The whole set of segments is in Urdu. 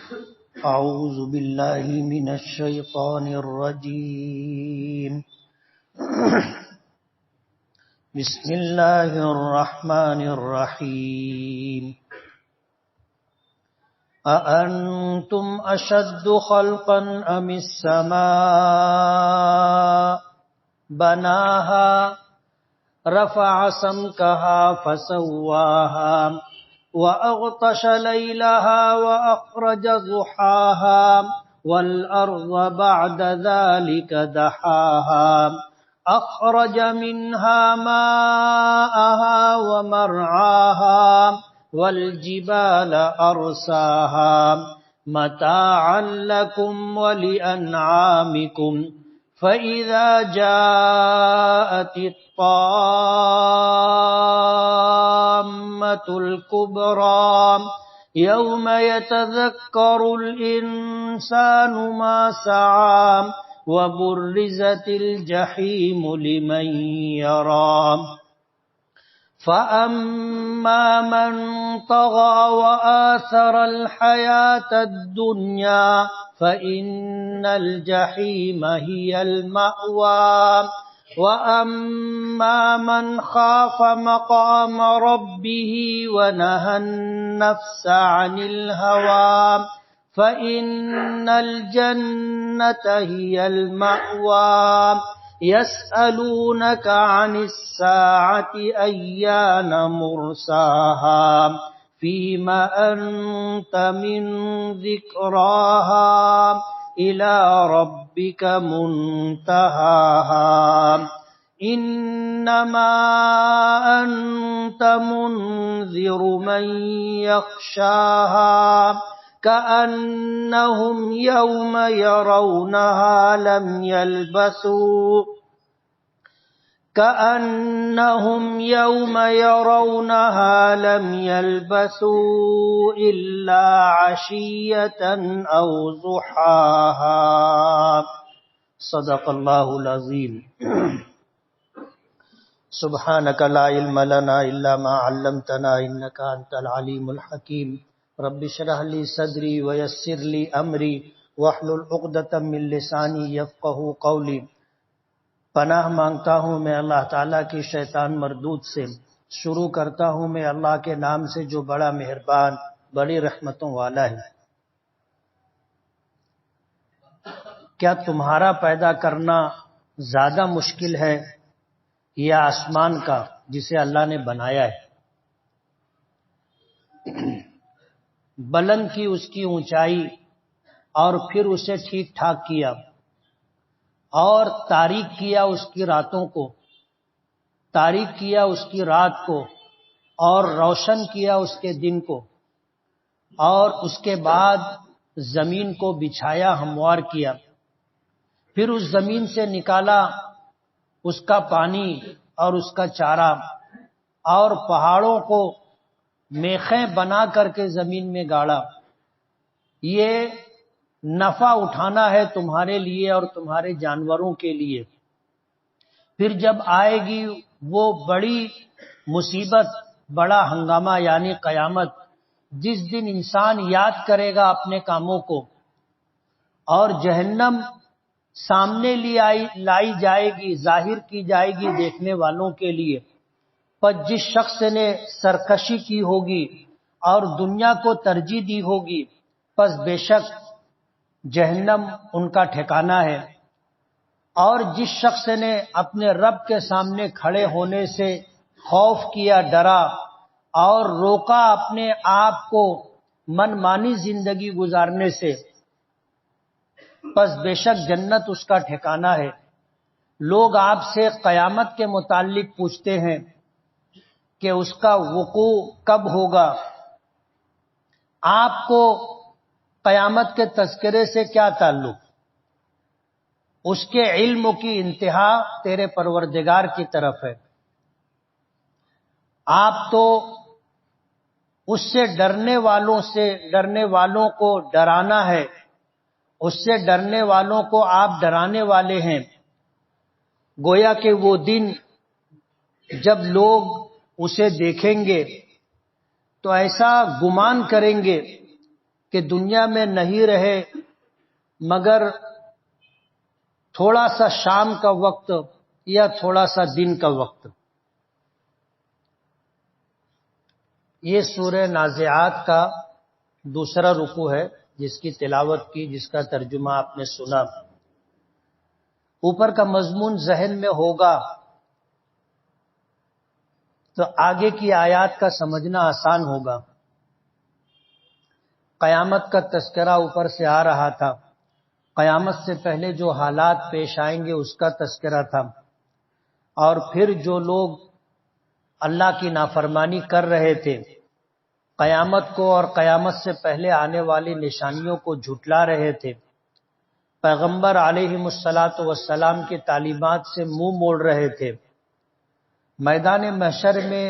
أعوذ بالله من الشيطان الرجيم بسم الله الرحمن الرحيم أأنتم أشد خلقا أم السماء بناها رفع سمكها فسواها وأغطش ليلها وأخرج ضحاها والأرض بعد ذلك دحاها أخرج منها ماءها ومرعاها والجبال أرساها متاعا لكم ولأنعامكم فإذا جاءت الطامة الكبرى يوم يتذكر الإنسان ما سعى وبرزت الجحيم لمن يرى فأما من طغى وآثر الحياة الدنيا فإن الجحيم هي المأوى وأما من خاف مقام ربه ونهى النفس عن الهوى فإن الجنة هي المأوى يسألونك عن الساعة أيان مرساها فيما أنت من ذكراها إلى ربك منتهاها إنما أنت منذر من يخشاها كأنهم يوم يرونها لم يلبثوا إلا عشية أو ضحاها صدق الله العظيم سبحانك لا علم لنا إلا ما علمتنا إنك أنت العليم الحكيم رب اشرح لي صدري ويسر لي أمري واحلل عقدة من لساني يفقهوا قولي پناہ مانگتا ہوں میں اللہ تعالیٰ کی شیطان مردود سے. شروع کرتا ہوں میں اللہ کے نام سے جو بڑا مہربان بڑی رحمتوں والا ہے. کیا تمہارا پیدا کرنا زیادہ مشکل ہے یا آسمان کا جسے اللہ نے بنایا ہے؟ بلند کی اس کی اونچائی اور پھر اسے ٹھیک ٹھاک کیا اور تاریک کیا اس کی راتوں کو، تاریک کیا اس کی رات کو اور روشن کیا اس کے دن کو، اور اس کے بعد زمین کو بچھایا ہموار کیا، پھر اس زمین سے نکالا اس کا پانی اور اس کا چارہ، اور پہاڑوں کو میخیں بنا کر کے زمین میں گاڑا. یہ نفع اٹھانا ہے تمہارے لیے اور تمہارے جانوروں کے لیے. پھر جب آئے گی وہ بڑی مصیبت، بڑا ہنگامہ یعنی قیامت، جس دن انسان یاد کرے گا اپنے کاموں کو، اور جہنم سامنے لائی جائے گی، ظاہر کی جائے گی دیکھنے والوں کے لیے. پر جس شخص نے سرکشی کی ہوگی اور دنیا کو ترجیح دی ہوگی پس بے شک جہنم ان کا ٹھکانہ ہے. اور جس شخص نے اپنے رب کے سامنے کھڑے ہونے سے خوف کیا، ڈرا اور روکا اپنے آپ کو من مانی زندگی گزارنے سے، پس بے شک جنت اس کا ٹھکانہ ہے. لوگ آپ سے قیامت کے متعلق پوچھتے ہیں کہ اس کا وقوع کب ہوگا. آپ کو قیامت کے تذکرے سے کیا تعلق؟ اس کے علم کی انتہا تیرے پروردگار کی طرف ہے. آپ تو اس سے ڈرنے والوں کو ڈرانا ہے، اس سے ڈرنے والوں کو آپ ڈرانے والے ہیں. گویا کہ وہ دن جب لوگ اسے دیکھیں گے تو ایسا گمان کریں گے کہ دنیا میں نہیں رہے مگر تھوڑا سا شام کا وقت یا تھوڑا سا دن کا وقت. یہ سورہ نازعات کا دوسرا رکوع ہے جس کی تلاوت کی، جس کا ترجمہ آپ نے سنا. اوپر کا مضمون ذہن میں ہوگا تو آگے کی آیات کا سمجھنا آسان ہوگا. قیامت کا تذکرہ اوپر سے آ رہا تھا. قیامت سے پہلے جو حالات پیش آئیں گے اس کا تذکرہ تھا، اور پھر جو لوگ اللہ کی نافرمانی کر رہے تھے، قیامت کو اور قیامت سے پہلے آنے والی نشانیوں کو جھٹلا رہے تھے، پیغمبر علیہ الصلاۃ والسلام کی تعلیمات سے منہ موڑ رہے تھے، میدان محشر میں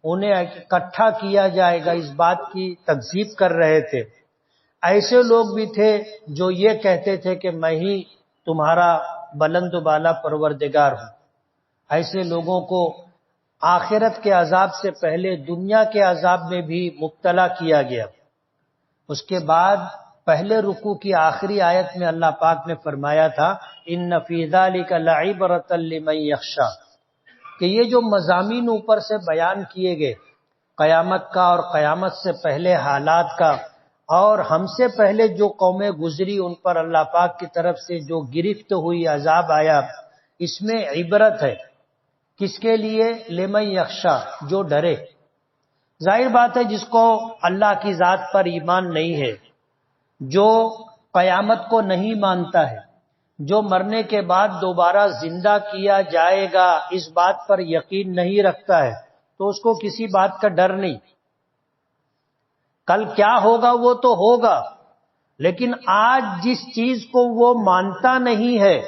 انہیں اکٹھا کیا جائے گا اس بات کی تکذیب کر رہے تھے. ایسے لوگ بھی تھے جو یہ کہتے تھے کہ میں ہی تمہارا بلند و بالا پروردگار ہوں. ایسے لوگوں کو آخرت کے عذاب سے پہلے دنیا کے عذاب میں بھی مبتلا کیا گیا. اس کے بعد پہلے رکوع کی آخری آیت میں اللہ پاک نے فرمایا تھا ان فی ذلک لعبرۃ لمن یخشی، کہ یہ جو مضامین اوپر سے بیان کیے گئے قیامت کا اور قیامت سے پہلے حالات کا، اور ہم سے پہلے جو قومیں گزری ان پر اللہ پاک کی طرف سے جو گرفت ہوئی عذاب آیا، اس میں عبرت ہے. کس کے لیے؟ لمن یخشی، جو ڈرے. ظاہر بات ہے جس کو اللہ کی ذات پر ایمان نہیں ہے، جو قیامت کو نہیں مانتا ہے، جو مرنے کے بعد دوبارہ زندہ کیا جائے گا اس بات پر یقین نہیں رکھتا ہے، تو اس کو کسی بات کا ڈر نہیں. کل کیا ہوگا وہ تو ہوگا، لیکن آج جس چیز کو وہ مانتا نہیں ہے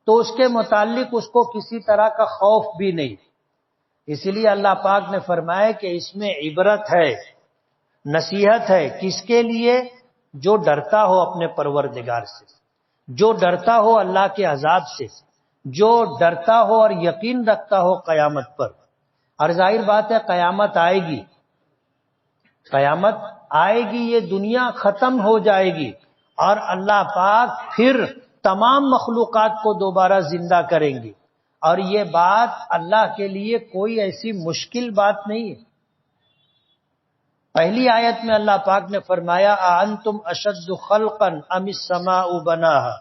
تو اس کے متعلق اس کو کسی طرح کا خوف بھی نہیں. اسی لیے اللہ پاک نے فرمایا کہ اس میں عبرت ہے، نصیحت ہے. کس کے لیے؟ جو ڈرتا ہو اپنے پروردگار سے، جو ڈرتا ہو اللہ کے عذاب سے، جو ڈرتا ہو اور یقین رکھتا ہو قیامت پر. اور ظاہر بات ہے قیامت آئے گی، قیامت آئے گی، یہ دنیا ختم ہو جائے گی اور اللہ پاک پھر تمام مخلوقات کو دوبارہ زندہ کریں گے. اور یہ بات اللہ کے لیے کوئی ایسی مشکل بات نہیں ہے. پہلی آیت میں اللہ پاک نے فرمایا اَأَنتُمْ أَشَدُّ خَلْقًا أَمِ السَّمَاءُ بَنَاهَا.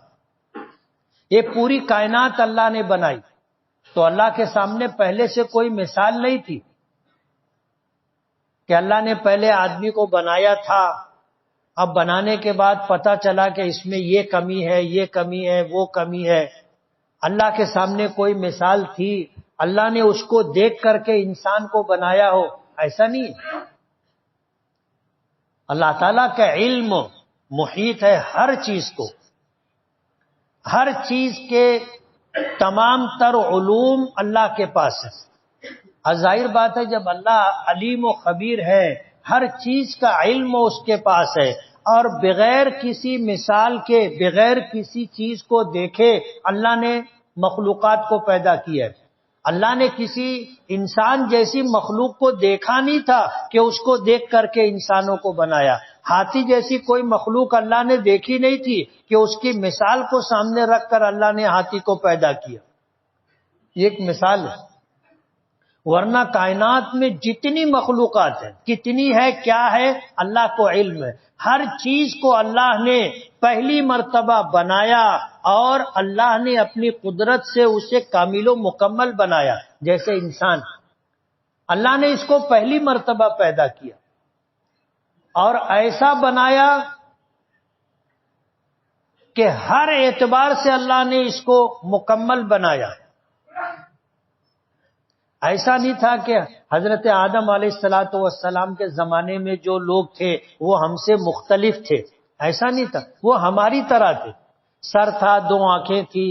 یہ پوری کائنات اللہ نے بنائی، تو اللہ کے سامنے پہلے سے کوئی مثال نہیں تھی کہ اللہ نے پہلے آدمی کو بنایا تھا، اب بنانے کے بعد پتہ چلا کہ اس میں یہ کمی ہے، یہ کمی ہے، وہ کمی ہے. اللہ کے سامنے کوئی مثال تھی؟ اللہ نے اس کو دیکھ کر کے انسان کو بنایا ہو؟ ایسا نہیں. اللہ تعالیٰ کا علم محیط ہے ہر چیز کو، ہر چیز کے تمام تر علوم اللہ کے پاس ہے. اور ظاہر بات ہے جب اللہ علیم و خبیر ہے، ہر چیز کا علم اس کے پاس ہے، اور بغیر کسی مثال کے، بغیر کسی چیز کو دیکھے اللہ نے مخلوقات کو پیدا کیا ہے. اللہ نے کسی انسان جیسی مخلوق کو دیکھا نہیں تھا کہ اس کو دیکھ کر کے انسانوں کو بنایا. ہاتھی جیسی کوئی مخلوق اللہ نے دیکھی نہیں تھی کہ اس کی مثال کو سامنے رکھ کر اللہ نے ہاتھی کو پیدا کیا. یہ ایک مثال ہے. ورنہ کائنات میں جتنی مخلوقات ہیں، کتنی ہے، کیا ہے، اللہ کو علم ہے. ہر چیز کو اللہ نے پہلی مرتبہ بنایا اور اللہ نے اپنی قدرت سے اسے کامل و مکمل بنایا. جیسے انسان، اللہ نے اس کو پہلی مرتبہ پیدا کیا اور ایسا بنایا کہ ہر اعتبار سے اللہ نے اس کو مکمل بنایا. ایسا نہیں تھا کہ حضرت آدم علیہ السلام کے زمانے میں جو لوگ تھے وہ ہم سے مختلف تھے. ایسا نہیں تھا، وہ ہماری طرح تھے. سر تھا، دو آنکھیں تھی،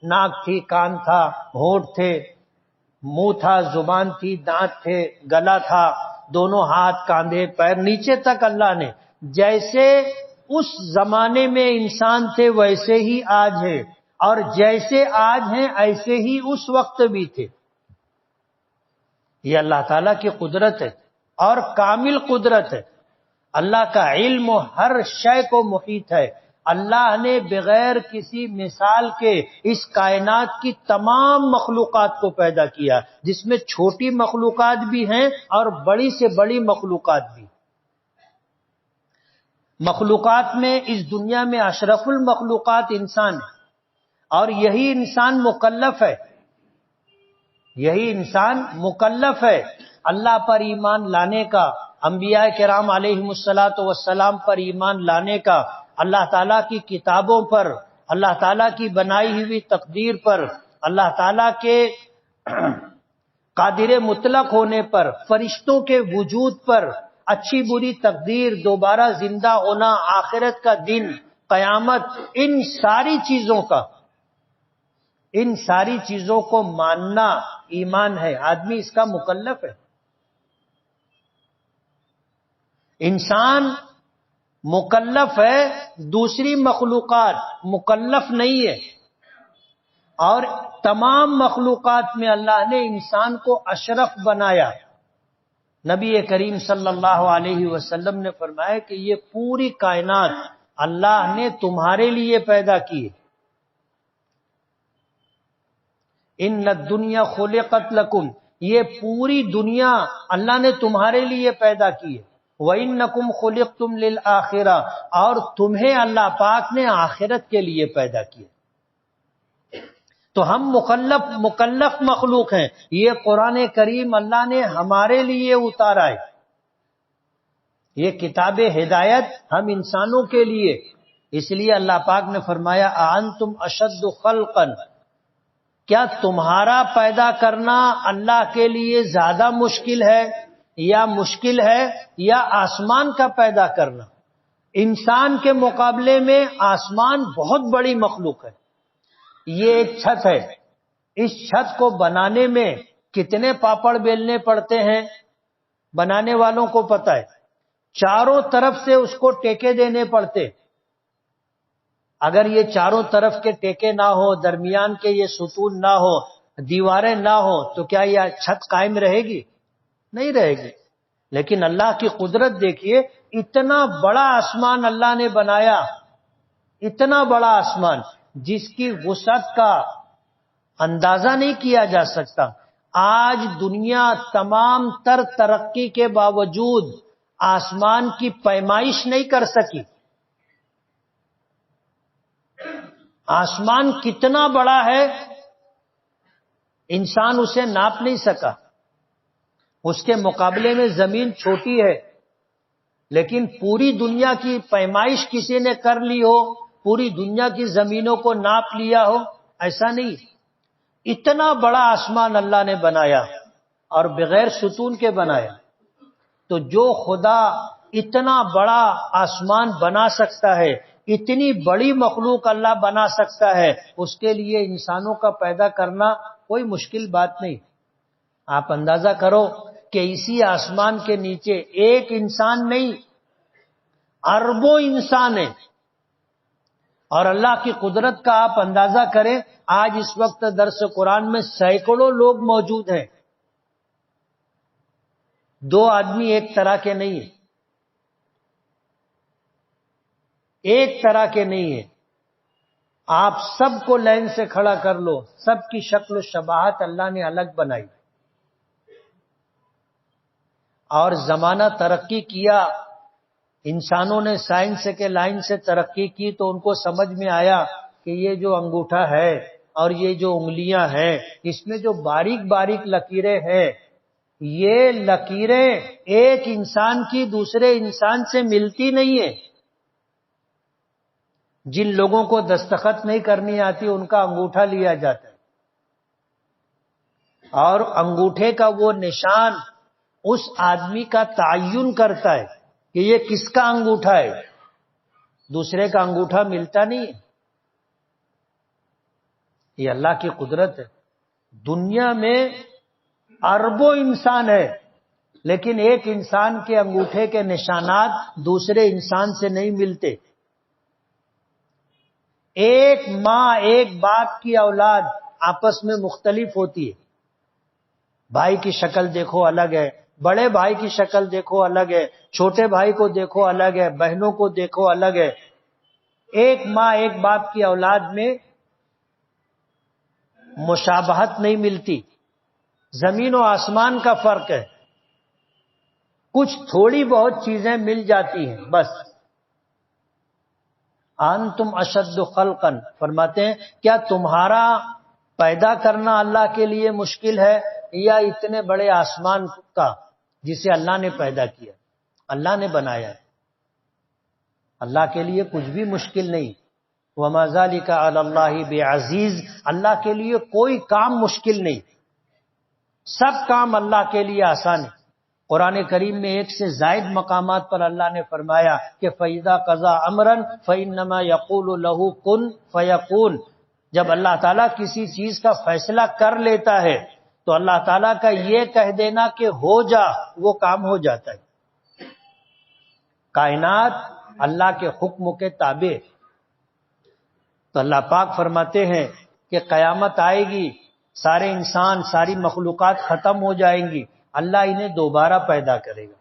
ناک تھی، کان تھا، ہونٹ تھے، منہ تھا، زبان تھی، دانت تھے، گلا تھا، دونوں ہاتھ، کاندھے، پیر، نیچے تک اللہ نے جیسے اس زمانے میں انسان تھے ویسے ہی آج ہے، اور جیسے آج ہیں ایسے ہی اس وقت بھی تھے. یہ اللہ تعالیٰ کی قدرت ہے اور کامل قدرت ہے. اللہ کا علم ہر شے کو محیط ہے. اللہ نے بغیر کسی مثال کے اس کائنات کی تمام مخلوقات کو پیدا کیا، جس میں چھوٹی مخلوقات بھی ہیں اور بڑی سے بڑی مخلوقات بھی. مخلوقات میں اس دنیا میں اشرف المخلوقات انسان ہے، اور یہی انسان مکلف ہے. یہی انسان مکلف ہے اللہ پر ایمان لانے کا، انبیاء کرام علیہم الصلاۃ والسلام پر ایمان لانے کا، اللہ تعالیٰ کی کتابوں پر، اللہ تعالیٰ کی بنائی ہوئی تقدیر پر، اللہ تعالیٰ کے قادر مطلق ہونے پر، فرشتوں کے وجود پر، اچھی بری تقدیر، دوبارہ زندہ ہونا، آخرت کا دن، قیامت، ان ساری چیزوں کو ماننا ایمان ہے. آدمی اس کا مکلف ہے. انسان مکلف ہے، دوسری مخلوقات مکلف نہیں ہے. اور تمام مخلوقات میں اللہ نے انسان کو اشرف بنایا. نبی کریم صلی اللہ علیہ وسلم نے فرمایا کہ یہ پوری کائنات اللہ نے تمہارے لیے پیدا کی. ان الدنیا خلقت لکم، یہ پوری دنیا اللہ نے تمہارے لیے پیدا کی ہے. وَإِنَّكُمْ خُلِقْتُمْ لِلْآخِرَةِ، اور تمہیں اللہ پاک نے آخرت کے لیے پیدا کیا. تو ہم مکلف مخلوق ہیں. یہ قرآن کریم اللہ نے ہمارے لیے اتارا ہے. یہ کتاب ہدایت ہم انسانوں کے لیے. اس لیے اللہ پاک نے فرمایا اَأَنْتُمْ أَشَدُّ خَلْقًا، کیا تمہارا پیدا کرنا اللہ کے لیے زیادہ مشکل ہے یا آسمان کا پیدا کرنا؟ انسان کے مقابلے میں آسمان بہت بڑی مخلوق ہے. یہ ایک چھت ہے، اس چھت کو بنانے میں کتنے پاپڑ بیلنے پڑتے ہیں بنانے والوں کو پتہ ہے. چاروں طرف سے اس کو ٹیکے دینے پڑتے. اگر یہ چاروں طرف کے ٹیکے نہ ہو، درمیان کے یہ ستون نہ ہو، دیواریں نہ ہو، تو کیا یہ چھت قائم رہے گی؟ نہیں رہے گی. لیکن اللہ کی قدرت دیکھیے، اتنا بڑا آسمان اللہ نے بنایا، اتنا بڑا آسمان جس کی وسعت کا اندازہ نہیں کیا جا سکتا. آج دنیا تمام تر ترقی کے باوجود آسمان کی پیمائش نہیں کر سکی. آسمان کتنا بڑا ہے انسان اسے ناپ نہیں سکا. اس کے مقابلے میں زمین چھوٹی ہے، لیکن پوری دنیا کی پیمائش کسی نے کر لی ہو، پوری دنیا کی زمینوں کو ناپ لیا ہو، ایسا نہیں. اتنا بڑا آسمان اللہ نے بنایا اور بغیر ستون کے بنایا. تو جو خدا اتنا بڑا آسمان بنا سکتا ہے، اتنی بڑی مخلوق اللہ بنا سکتا ہے، اس کے لیے انسانوں کا پیدا کرنا کوئی مشکل بات نہیں. آپ اندازہ کرو کہ اسی آسمان کے نیچے ایک انسان نہیں، اربوں انسان ہیں. اور اللہ کی قدرت کا آپ اندازہ کریں، آج اس وقت درس قرآن میں سینکڑوں لوگ موجود ہیں. دو آدمی ایک طرح کے نہیں ہیں، ایک طرح کے نہیں ہیں. آپ سب کو لائن سے کھڑا کر لو، سب کی شکل و شباہت اللہ نے الگ بنائی. اور زمانہ ترقی کیا، انسانوں نے سائنس کے لائن سے ترقی کی، تو ان کو سمجھ میں آیا کہ یہ جو انگوٹھا ہے اور یہ جو انگلیاں ہیں، اس میں جو باریک باریک لکیریں ہیں، یہ لکیریں ایک انسان کی دوسرے انسان سے ملتی نہیں ہیں. جن لوگوں کو دستخط نہیں کرنی آتی ان کا انگوٹھا لیا جاتا ہے، اور انگوٹھے کا وہ نشان اس آدمی کا تعین کرتا ہے کہ یہ کس کا انگوٹھا ہے. دوسرے کا انگوٹھا ملتا نہیں. یہ اللہ کی قدرت ہے. دنیا میں اربوں انسان ہے، لیکن ایک انسان کے انگوٹھے کے نشانات دوسرے انسان سے نہیں ملتے. ایک ماں ایک باپ کی اولاد آپس میں مختلف ہوتی ہے. بھائی کی شکل دیکھو الگ ہے، بڑے بھائی کی شکل دیکھو الگ ہے، چھوٹے بھائی کو دیکھو الگ ہے، بہنوں کو دیکھو الگ ہے. ایک ماں ایک باپ کی اولاد میں مشابہت نہیں ملتی، زمین و آسمان کا فرق ہے. کچھ تھوڑی بہت چیزیں مل جاتی ہیں بس. انتم اشد خلقا، فرماتے ہیں کیا تمہارا پیدا کرنا اللہ کے لیے مشکل ہے یا اتنے بڑے آسمان کا جسے اللہ نے پیدا کیا، اللہ نے بنایا ہے. اللہ کے لیے کچھ بھی مشکل نہیں. وَمَا ذَلِكَ عَلَى اللَّهِ بِعَزِيزٍ، اللہ کے لیے کوئی کام مشکل نہیں، سب کام اللہ کے لیے آسان ہے. قرآن کریم میں ایک سے زائد مقامات پر اللہ نے فرمایا کہ فَإِذَا قَضَى أَمْرًا فَإِنَّمَا يَقُولُ لَهُ كُن فَيَكُونُ. جب اللہ تعالیٰ کسی چیز کا فیصلہ کر لیتا ہے تو اللہ تعالیٰ کا یہ کہہ دینا کہ ہو جا، وہ کام ہو جاتا ہے. کائنات اللہ کے حکم کے تابع. تو اللہ پاک فرماتے ہیں کہ قیامت آئے گی، سارے انسان ساری مخلوقات ختم ہو جائیں گی، اللہ انہیں دوبارہ پیدا کرے گا.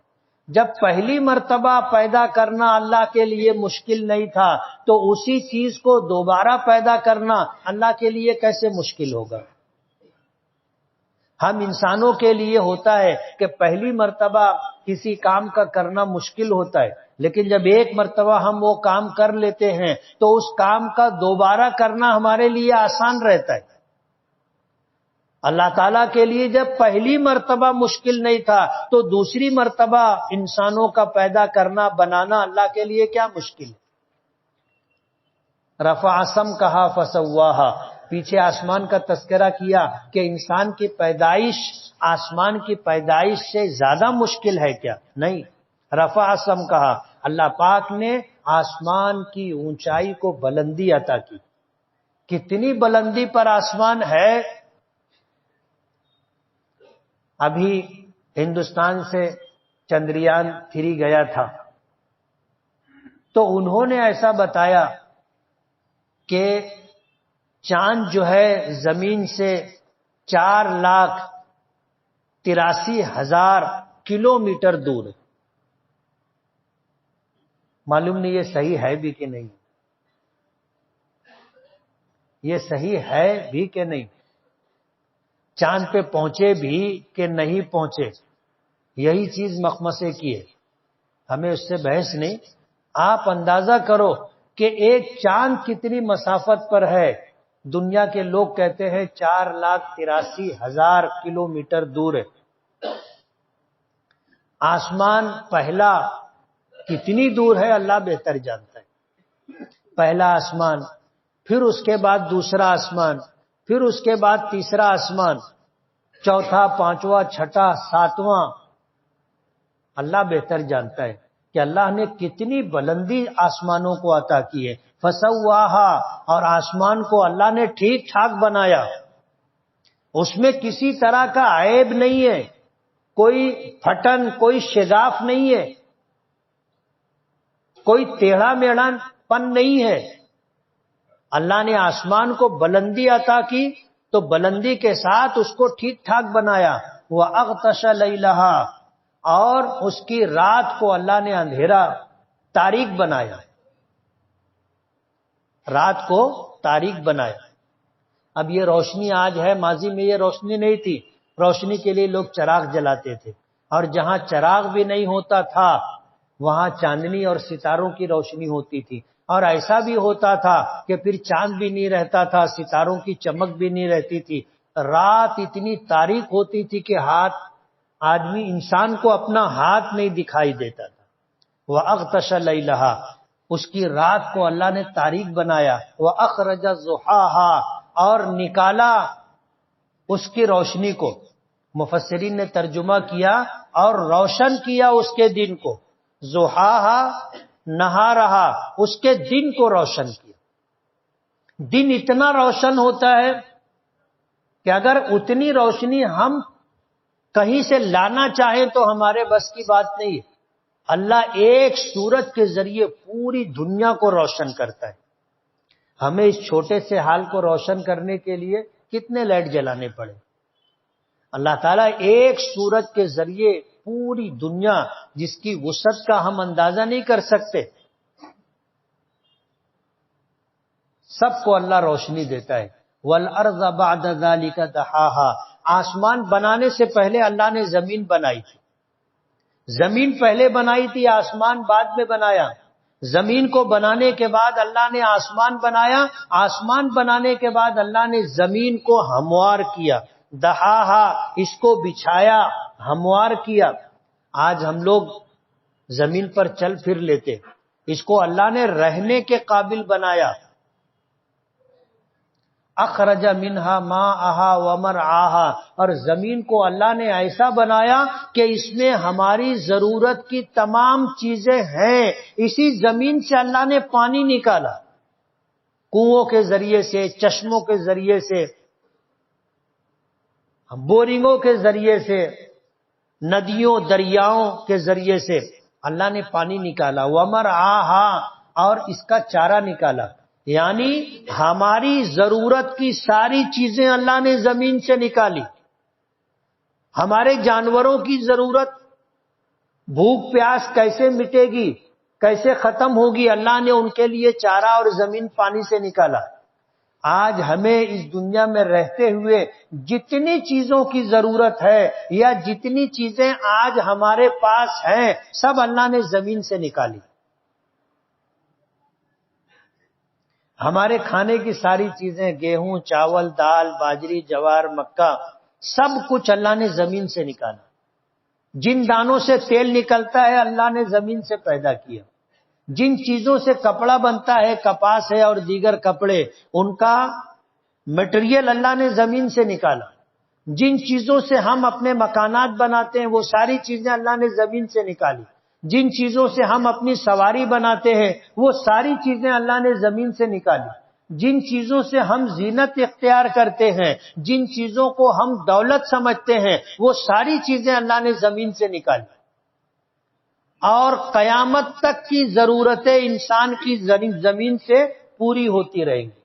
جب پہلی مرتبہ پیدا کرنا اللہ کے لیے مشکل نہیں تھا تو اسی چیز کو دوبارہ پیدا کرنا اللہ کے لیے کیسے مشکل ہوگا؟ ہم انسانوں کے لیے ہوتا ہے کہ پہلی مرتبہ کسی کام کا کرنا مشکل ہوتا ہے، لیکن جب ایک مرتبہ ہم وہ کام کر لیتے ہیں تو اس کام کا دوبارہ کرنا ہمارے لیے آسان رہتا ہے. اللہ تعالیٰ کے لیے جب پہلی مرتبہ مشکل نہیں تھا تو دوسری مرتبہ انسانوں کا پیدا کرنا بنانا اللہ کے لیے کیا مشکل ہے؟ رفع سمکہا فسواہا، پیچھے آسمان کا تذکرہ کیا کہ انسان کی پیدائش آسمان کی پیدائش سے زیادہ مشکل ہے کیا؟ نہیں. رفع سمکہا، اللہ پاک نے آسمان کی اونچائی کو بلندی عطا کی. کتنی بلندی پر آسمان ہے؟ ابھی ہندوستان سے چندریان 3 گیا تھا تو انہوں نے ایسا بتایا کہ چاند جو ہے زمین سے 4,83,000 کلومیٹر دور ہے. معلوم نہیں یہ صحیح ہے بھی کہ نہیں، یہ صحیح ہے بھی کہ نہیں، چاند پہ پہنچے بھی کہ نہیں پہنچے، یہی چیز مخمسے کی ہے. ہمیں اس سے بحث نہیں. آپ اندازہ کرو کہ ایک چاند کتنی مسافت پر ہے. دنیا کے لوگ کہتے ہیں 4,83,000 کلومیٹر دور ہے. آسمان پہلا کتنی دور ہے اللہ بہتر جانتا ہے. پہلا آسمان، پھر اس کے بعد دوسرا آسمان، پھر اس کے بعد تیسرا آسمان، چوتھا، پانچواں، چھٹا، ساتواں. اللہ بہتر جانتا ہے کہ اللہ نے کتنی بلندی آسمانوں کو عطا کی ہے. فسواہا، اور آسمان کو اللہ نے ٹھیک ٹھاک بنایا، اس میں کسی طرح کا عیب نہیں ہے، کوئی پھٹن، کوئی شگاف نہیں ہے، کوئی ٹیڑھا میڑھا پن نہیں ہے. اللہ نے آسمان کو بلندی عطا کی تو بلندی کے ساتھ اس کو ٹھیک ٹھاک بنایا. وَأَغْطَشَ لَيْلَهَا، اور اس کی رات کو اللہ نے اندھیرا تاریک بنایا، رات کو تاریک بنایا. اب یہ روشنی آج ہے، ماضی میں یہ روشنی نہیں تھی. روشنی کے لیے لوگ چراغ جلاتے تھے، اور جہاں چراغ بھی نہیں ہوتا تھا وہاں چاندنی اور ستاروں کی روشنی ہوتی تھی. اور ایسا بھی ہوتا تھا کہ پھر چاند بھی نہیں رہتا تھا، ستاروں کی چمک بھی نہیں رہتی تھی. رات اتنی تاریک ہوتی تھی کہ آدمی انسان کو اپنا ہاتھ نہیں دکھائی دیتا تھا. وَأَغْطَشَ لَيْلَهَا، اس کی رات کو اللہ نے تاریک بنایا. وَأَخْرَجَ ضُحَاهَا، اور نکالا اس کی روشنی کو. مفسرین نے ترجمہ کیا اور روشن کیا اس کے دن کو. ضحاہا، نہارہا، اس کے دن کو روشن کیا. دن اتنا روشن ہوتا ہے کہ اگر اتنی روشنی ہم کہیں سے لانا چاہیں تو ہمارے بس کی بات نہیں ہے. اللہ ایک سورج کے ذریعے پوری دنیا کو روشن کرتا ہے. ہمیں اس چھوٹے سے حال کو روشن کرنے کے لیے کتنے لائٹ جلانے پڑے. اللہ تعالیٰ ایک سورج کے ذریعے پوری دنیا جس کی وسعت کا ہم اندازہ نہیں کر سکتے، سب کو اللہ روشنی دیتا ہے۔ وَالْأَرْضَ بَعْدَ ذَلِكَ دَحَاهَا، آسمان بنانے سے پہلے اللہ نے زمین بنائی تھی، زمین پہلے بنائی تھی، آسمان بعد میں بنایا۔ زمین کو بنانے کے بعد اللہ نے آسمان بنایا، آسمان بنانے کے بعد اللہ نے زمین کو ہموار کیا، دہاہا، اس کو بچھایا، ہموار کیا۔ آج ہم لوگ زمین پر چل پھر لیتے، اس کو اللہ نے رہنے کے قابل بنایا۔ اخرج منہا ماءہا ومرعاہا، اور زمین کو اللہ نے ایسا بنایا کہ اس میں ہماری ضرورت کی تمام چیزیں ہیں۔ اسی زمین سے اللہ نے پانی نکالا، کنووں کے ذریعے سے، چشموں کے ذریعے سے، بورنگوں کے ذریعے سے، ندیوں دریاؤں کے ذریعے سے اللہ نے پانی نکالا۔ ومرعاہا، اور اس کا چارہ نکالا، یعنی ہماری ضرورت کی ساری چیزیں اللہ نے زمین سے نکالی۔ ہمارے جانوروں کی ضرورت، بھوک پیاس کیسے مٹے گی، کیسے ختم ہوگی، اللہ نے ان کے لیے چارہ اور زمین پانی سے نکالا۔ آج ہمیں اس دنیا میں رہتے ہوئے جتنی چیزوں کی ضرورت ہے یا جتنی چیزیں آج ہمارے پاس ہیں، سب اللہ نے زمین سے نکالی۔ ہمارے کھانے کی ساری چیزیں، گیہوں، چاول، دال، باجری، جوار، مکہ، سب کچھ اللہ نے زمین سے نکالا۔ جن دانوں سے تیل نکلتا ہے اللہ نے زمین سے پیدا کیا۔ جن چیزوں سے کپڑا بنتا ہے، کپاس ہے اور دیگر کپڑے، ان کا مٹیریل اللہ نے زمین سے نکالا۔ جن چیزوں سے ہم اپنے مکانات بناتے ہیں، وہ ساری چیزیں اللہ نے زمین سے نکالی۔ جن چیزوں سے ہم اپنی سواری بناتے ہیں، وہ ساری چیزیں اللہ نے زمین سے نکالی۔ جن چیزوں سے ہم زینت اختیار کرتے ہیں، جن چیزوں کو ہم دولت سمجھتے ہیں، وہ ساری چیزیں اللہ نے زمین سے نکالی۔ اور قیامت تک کی ضرورتیں انسان کی زمین سے پوری ہوتی رہیں گی۔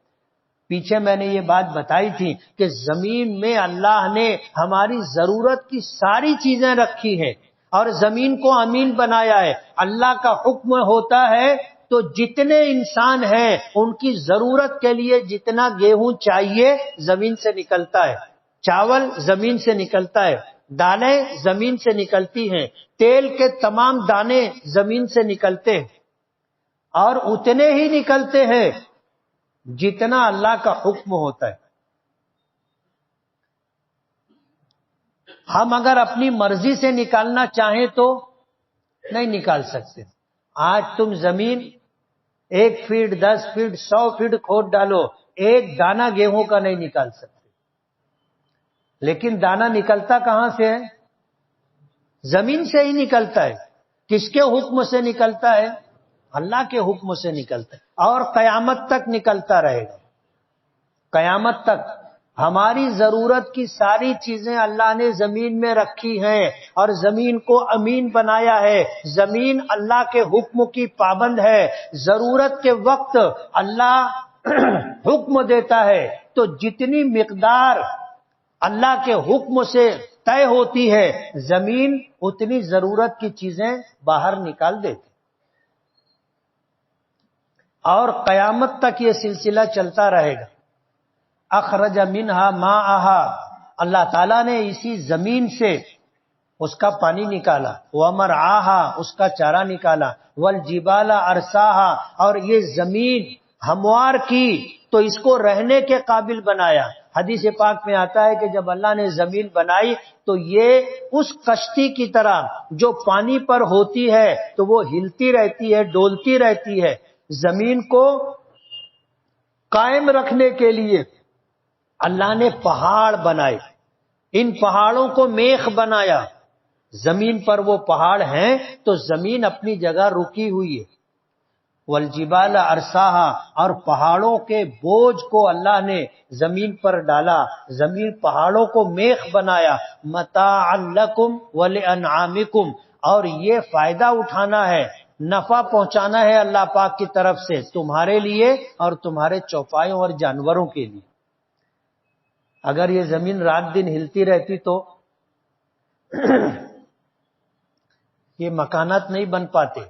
پیچھے میں نے یہ بات بتائی تھی کہ زمین میں اللہ نے ہماری ضرورت کی ساری چیزیں رکھی ہیں، اور زمین کو امین بنایا ہے۔ اللہ کا حکم ہوتا ہے تو جتنے انسان ہیں ان کی ضرورت کے لیے جتنا گیہوں چاہیے زمین سے نکلتا ہے، چاول زمین سے نکلتا ہے، دالیں زمین سے نکلتی ہیں، تیل کے تمام دانے زمین سے نکلتے ہیں، اور اتنے ہی نکلتے ہیں جتنا اللہ کا حکم ہوتا ہے۔ ہم اگر اپنی مرضی سے نکالنا چاہیں تو نہیں نکال سکتے۔ آج تم زمین 1 فٹ 10 فٹ 100 فٹ کھود ڈالو، ایک دانہ گیہوں کا نہیں نکال سکتے۔ لیکن دانہ نکلتا کہاں سے ہے؟ زمین سے ہی نکلتا ہے۔ کس کے حکم سے نکلتا ہے؟ اللہ کے حکم سے نکلتا ہے، اور قیامت تک نکلتا رہے گا۔ قیامت تک ہماری ضرورت کی ساری چیزیں اللہ نے زمین میں رکھی ہیں، اور زمین کو امین بنایا ہے۔ زمین اللہ کے حکم کی پابند ہے۔ ضرورت کے وقت اللہ حکم دیتا ہے تو جتنی مقدار اللہ کے حکم سے طے ہوتی ہے، زمین اتنی ضرورت کی چیزیں باہر نکال دیتی، اور قیامت تک یہ سلسلہ چلتا رہے گا۔ اخرج منہا ماءہا، اللہ تعالیٰ نے اسی زمین سے اس کا پانی نکالا، ومرعاہا، اس کا چارہ نکالا، والجبال ارساہا، اور یہ زمین ہموار کی تو اس کو رہنے کے قابل بنایا۔ حدیث پاک میں آتا ہے کہ جب اللہ نے زمین بنائی تو یہ اس کشتی کی طرح جو پانی پر ہوتی ہے تو وہ ہلتی رہتی ہے، ڈولتی رہتی ہے۔ زمین کو قائم رکھنے کے لیے اللہ نے پہاڑ بنائے، ان پہاڑوں کو میخ بنایا۔ زمین پر وہ پہاڑ ہیں تو زمین اپنی جگہ رکی ہوئی ہے۔ والجبال ارساہا، اور پہاڑوں کے بوجھ کو اللہ نے زمین پر ڈالا، زمین پہاڑوں کو میخ بنایا۔ متاعا لکم ولانعامکم، اور یہ فائدہ اٹھانا ہے، نفع پہنچانا ہے اللہ پاک کی طرف سے تمہارے لیے اور تمہارے چوپایوں اور جانوروں کے لیے۔ اگر یہ زمین رات دن ہلتی رہتی تو یہ مکانات نہیں بن پاتے.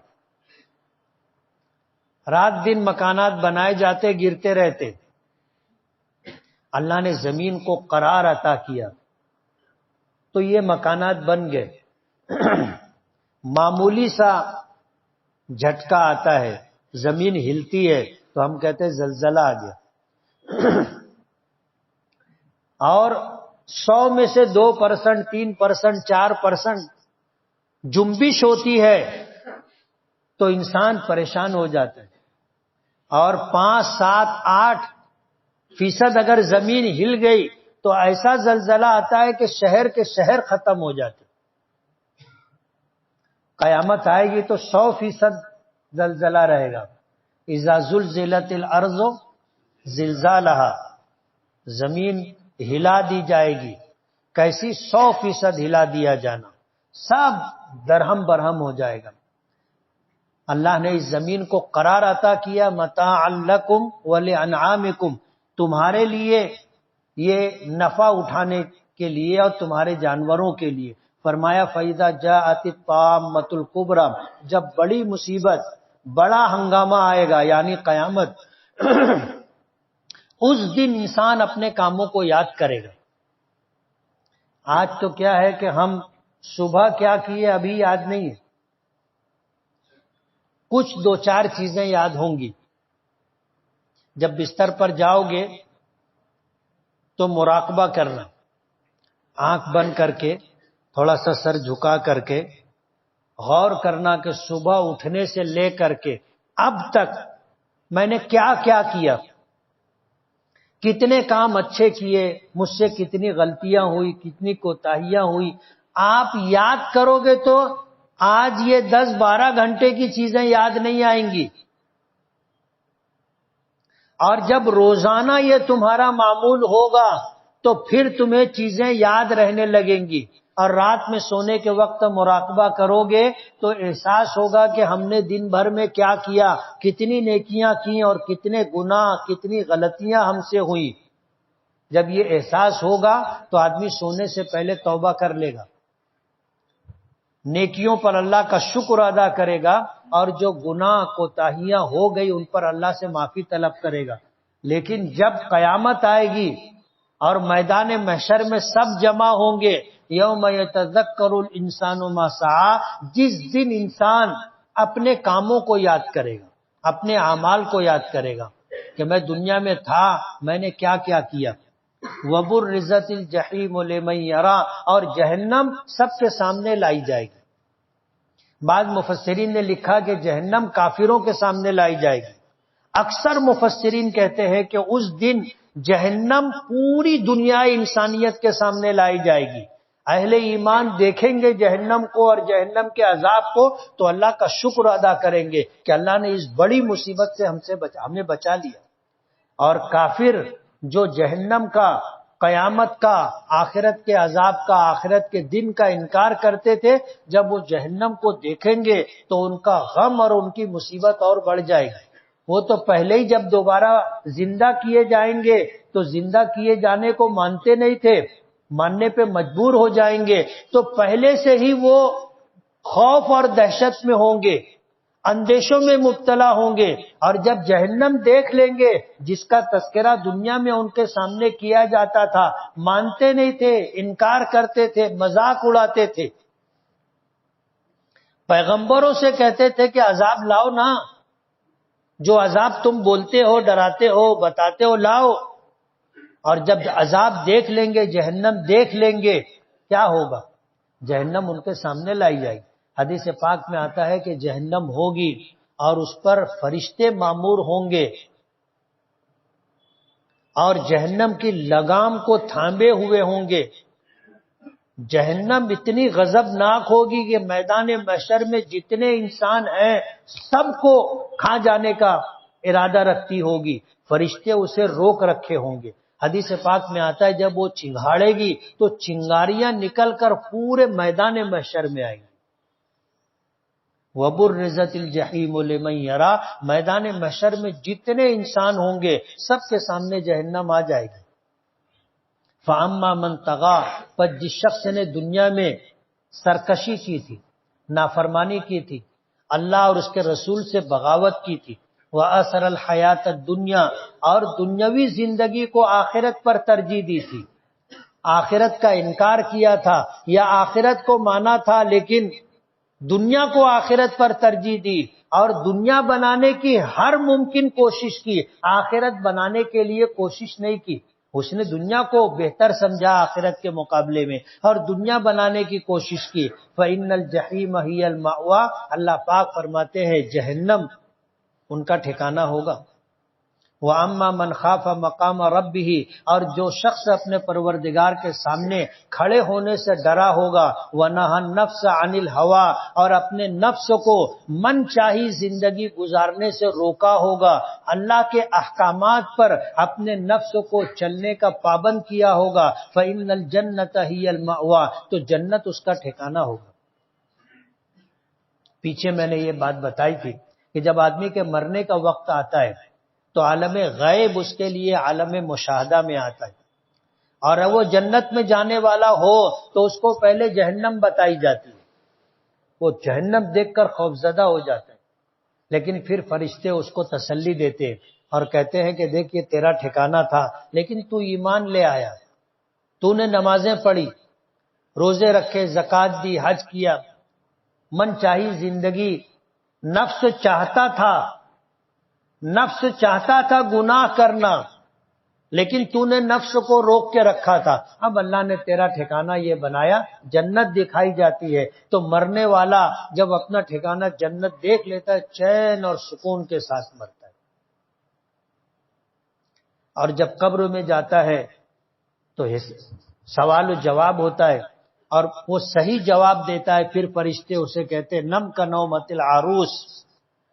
رات دن مکانات بنائے جاتے، گرتے رہتے. اللہ نے زمین کو قرار عطا کیا تو یہ مکانات بن گئے. معمولی سا جھٹکا آتا ہے، زمین ہلتی ہے تو ہم کہتے ہیں زلزلہ آ گیا. اور 100 میں سے 2%، 3%، 4% جنبش ہوتی ہے تو انسان پریشان ہو جاتا ہے. اور 5، 7، 8% اگر زمین ہل گئی تو ایسا زلزلہ آتا ہے کہ شہر کے شہر ختم ہو جاتے. قیامت آئے گی تو 100% زلزلہ رہے گا. اذا زلزلت الارض زلزالہا، زمین ہلا دی جائے گی. کیسی؟ 100% ہلا دیا جانا، سب درہم برہم ہو جائے گا. اللہ نے اس زمین کو قرار عطا کیا، متاعا لکم ولانعامکم، تمہارے لیے، یہ نفع اٹھانے کے لیے اور تمہارے جانوروں کے لیے. فرمایا فَإِذَا جَاءَتِ الطَّامَّةُ الْكُبْرَى، جب بڑی مصیبت، بڑا ہنگامہ آئے گا یعنی قیامت، اس دن انسان اپنے کاموں کو یاد کرے گا. آج تو کیا ہے کہ ہم صبح کیا کیے ابھی یاد نہیں ہے. کچھ 2-4 چیزیں یاد ہوں گی. جب بستر پر جاؤ گے تو مراقبہ کرنا، آنکھ بند کر کے، تھوڑا سا سر جھکا کر کے غور کرنا کہ صبح اٹھنے سے لے کر کے اب تک میں نے کیا کیا کیا، کتنے کام اچھے کیے، مجھ سے کتنی غلطیاں ہوئی، کتنی کوتاہیاں ہوئی. آپ یاد کرو گے تو آج یہ 10-12 گھنٹے کی چیزیں یاد نہیں آئیں گی. اور جب روزانہ یہ تمہارا معمول ہوگا تو پھر تمہیں چیزیں یاد رہنے لگیں گی. اور رات میں سونے کے وقت مراقبہ کرو گے تو احساس ہوگا کہ ہم نے دن بھر میں کیا کیا، کتنی نیکیاں کی اور کتنے گناہ، کتنی غلطیاں ہم سے ہوئی. جب یہ احساس ہوگا تو آدمی سونے سے پہلے توبہ کر لے گا، نیکیوں پر اللہ کا شکر ادا کرے گا، اور جو گناہ کوتاہیاں ہو گئی ان پر اللہ سے معافی طلب کرے گا. لیکن جب قیامت آئے گی اور میدان محشر میں سب جمع ہوں گے، یوم یتذکر الانسان ما سعی، جس دن انسان اپنے کاموں کو یاد کرے گا، اپنے اعمال کو یاد کرے گا کہ میں دنیا میں تھا، میں نے کیا کیا کیا. وبرزت الجحیم لمن یری، اور جہنم سب کے سامنے لائی جائے گی. بعض مفسرین نے لکھا کہ جہنم کافروں کے سامنے لائی جائے گی. اکثر مفسرین کہتے ہیں کہ اس دن جہنم پوری دنیا انسانیت کے سامنے لائی جائے گی. اہل ایمان دیکھیں گے جہنم کو اور جہنم کے عذاب کو تو اللہ کا شکر ادا کریں گے کہ اللہ نے اس بڑی مصیبت سے ہمیں بچا لیا. اور کافر جو جہنم کا، قیامت کا، آخرت کے عذاب کا، آخرت کے دن کا انکار کرتے تھے، جب وہ جہنم کو دیکھیں گے تو ان کا غم اور ان کی مصیبت اور بڑھ جائے گی. وہ تو پہلے ہی جب دوبارہ زندہ کیے جائیں گے تو زندہ کیے جانے کو مانتے نہیں تھے، ماننے پہ مجبور ہو جائیں گے تو پہلے سے ہی وہ خوف اور دہشت میں ہوں گے، اندیشوں میں مبتلا ہوں گے. اور جب جہنم دیکھ لیں گے جس کا تذکرہ دنیا میں ان کے سامنے کیا جاتا تھا، مانتے نہیں تھے، انکار کرتے تھے، مذاق اڑاتے تھے. پیغمبروں سے کہتے تھے کہ عذاب لاؤ نا، جو عذاب تم بولتے ہو، ڈراتے ہو، بتاتے ہو، لاؤ. اور جب عذاب دیکھ لیں گے، جہنم دیکھ لیں گے، کیا ہوگا؟ جہنم ان کے سامنے لائی جائے گی. حدیث پاک میں آتا ہے کہ جہنم ہوگی اور اس پر فرشتے مامور ہوں گے اور جہنم کی لگام کو تھامے ہوئے ہوں گے. جہنم اتنی غضبناک ہوگی کہ میدان محشر میں جتنے انسان ہیں سب کو کھا جانے کا ارادہ رکھتی ہوگی. فرشتے اسے روک رکھے ہوں گے. حدیث پاک میں آتا ہے جب وہ چنگھاڑے گی تو چنگاریاں نکل کر پورے میدان محشر میں آئیں گی. وَبُرِّزَتِ الْجَحِيمُ لِمَنْ يَرَى، میدان محشر میں جتنے انسان ہوں گے سب کے سامنے جہنم آ جائے گی. فَأَمَّا مَنْ طَغَى، پر جس شخص نے دنیا میں سرکشی کی تھی، نافرمانی کی تھی، اللہ اور اس کے رسول سے بغاوت کی تھی، وَأَثَرَ الْحَيَاةَ الدُّنْيَا، اور دنیاوی زندگی کو آخرت پر ترجیح دی تھی، آخرت کا انکار کیا تھا یا آخرت کو مانا تھا لیکن دنیا کو آخرت پر ترجیح دی، اور دنیا بنانے کی ہر ممکن کوشش کی، آخرت بنانے کے لیے کوشش نہیں کی۔ اس نے دنیا کو بہتر سمجھا آخرت کے مقابلے میں اور دنیا بنانے کی کوشش کی۔ فَإِنَّ الْجَحِيمَ هِيَ الْمَأْوَىٰ، اللہ پاک فرماتے ہیں جہنم ان کا ٹھکانہ ہوگا۔ وَأَمَّا مَنْ خَافَ مَقَامَ رَبِّهِ، اور جو شخص اپنے پروردگار کے سامنے کھڑے ہونے سے ڈرا ہوگا، وَنَهَى النَّفْسَ عَنِ الْهَوَىٰ، اور اپنے نفس کو من چاہی زندگی گزارنے سے روکا ہوگا، اللہ کے احکامات پر اپنے نفس کو چلنے کا پابند کیا ہوگا، فَإِنَّ الْجَنَّةَ هِيَ الْمَأْوَىٰ، تو جنت اس کا ٹھکانہ ہوگا۔ پیچھے میں نے یہ بات بتائی تھی کہ جب آدمی کے مرنے کا وقت آتا ہے تو عالم غیب اس کے لیے عالم مشاہدہ میں آتا ہے، اور وہ جنت میں جانے والا ہو تو اس کو پہلے جہنم بتائی جاتی ہے، وہ جہنم دیکھ کر خوفزدہ ہو جاتا ہے، لیکن پھر فرشتے اس کو تسلی دیتے ہیں اور کہتے ہیں کہ دیکھ یہ تیرا ٹھکانہ تھا، لیکن تو ایمان لے آیا، تو نے نمازیں پڑھی، روزے رکھے، زکوٰۃ دی، حج کیا، من چاہی زندگی، نفس چاہتا تھا گناہ کرنا، لیکن تو نے نفس کو روک کے رکھا تھا، اب اللہ نے تیرا ٹھکانہ یہ بنایا، جنت دکھائی جاتی ہے، تو مرنے والا جب اپنا ٹھکانہ جنت دیکھ لیتا ہے چین اور سکون کے ساتھ مرتا ہے، اور جب قبر میں جاتا ہے تو سوال و جواب ہوتا ہے اور وہ صحیح جواب دیتا ہے، پھر فرشتے اسے کہتے ہیں نم کا نومت العروس،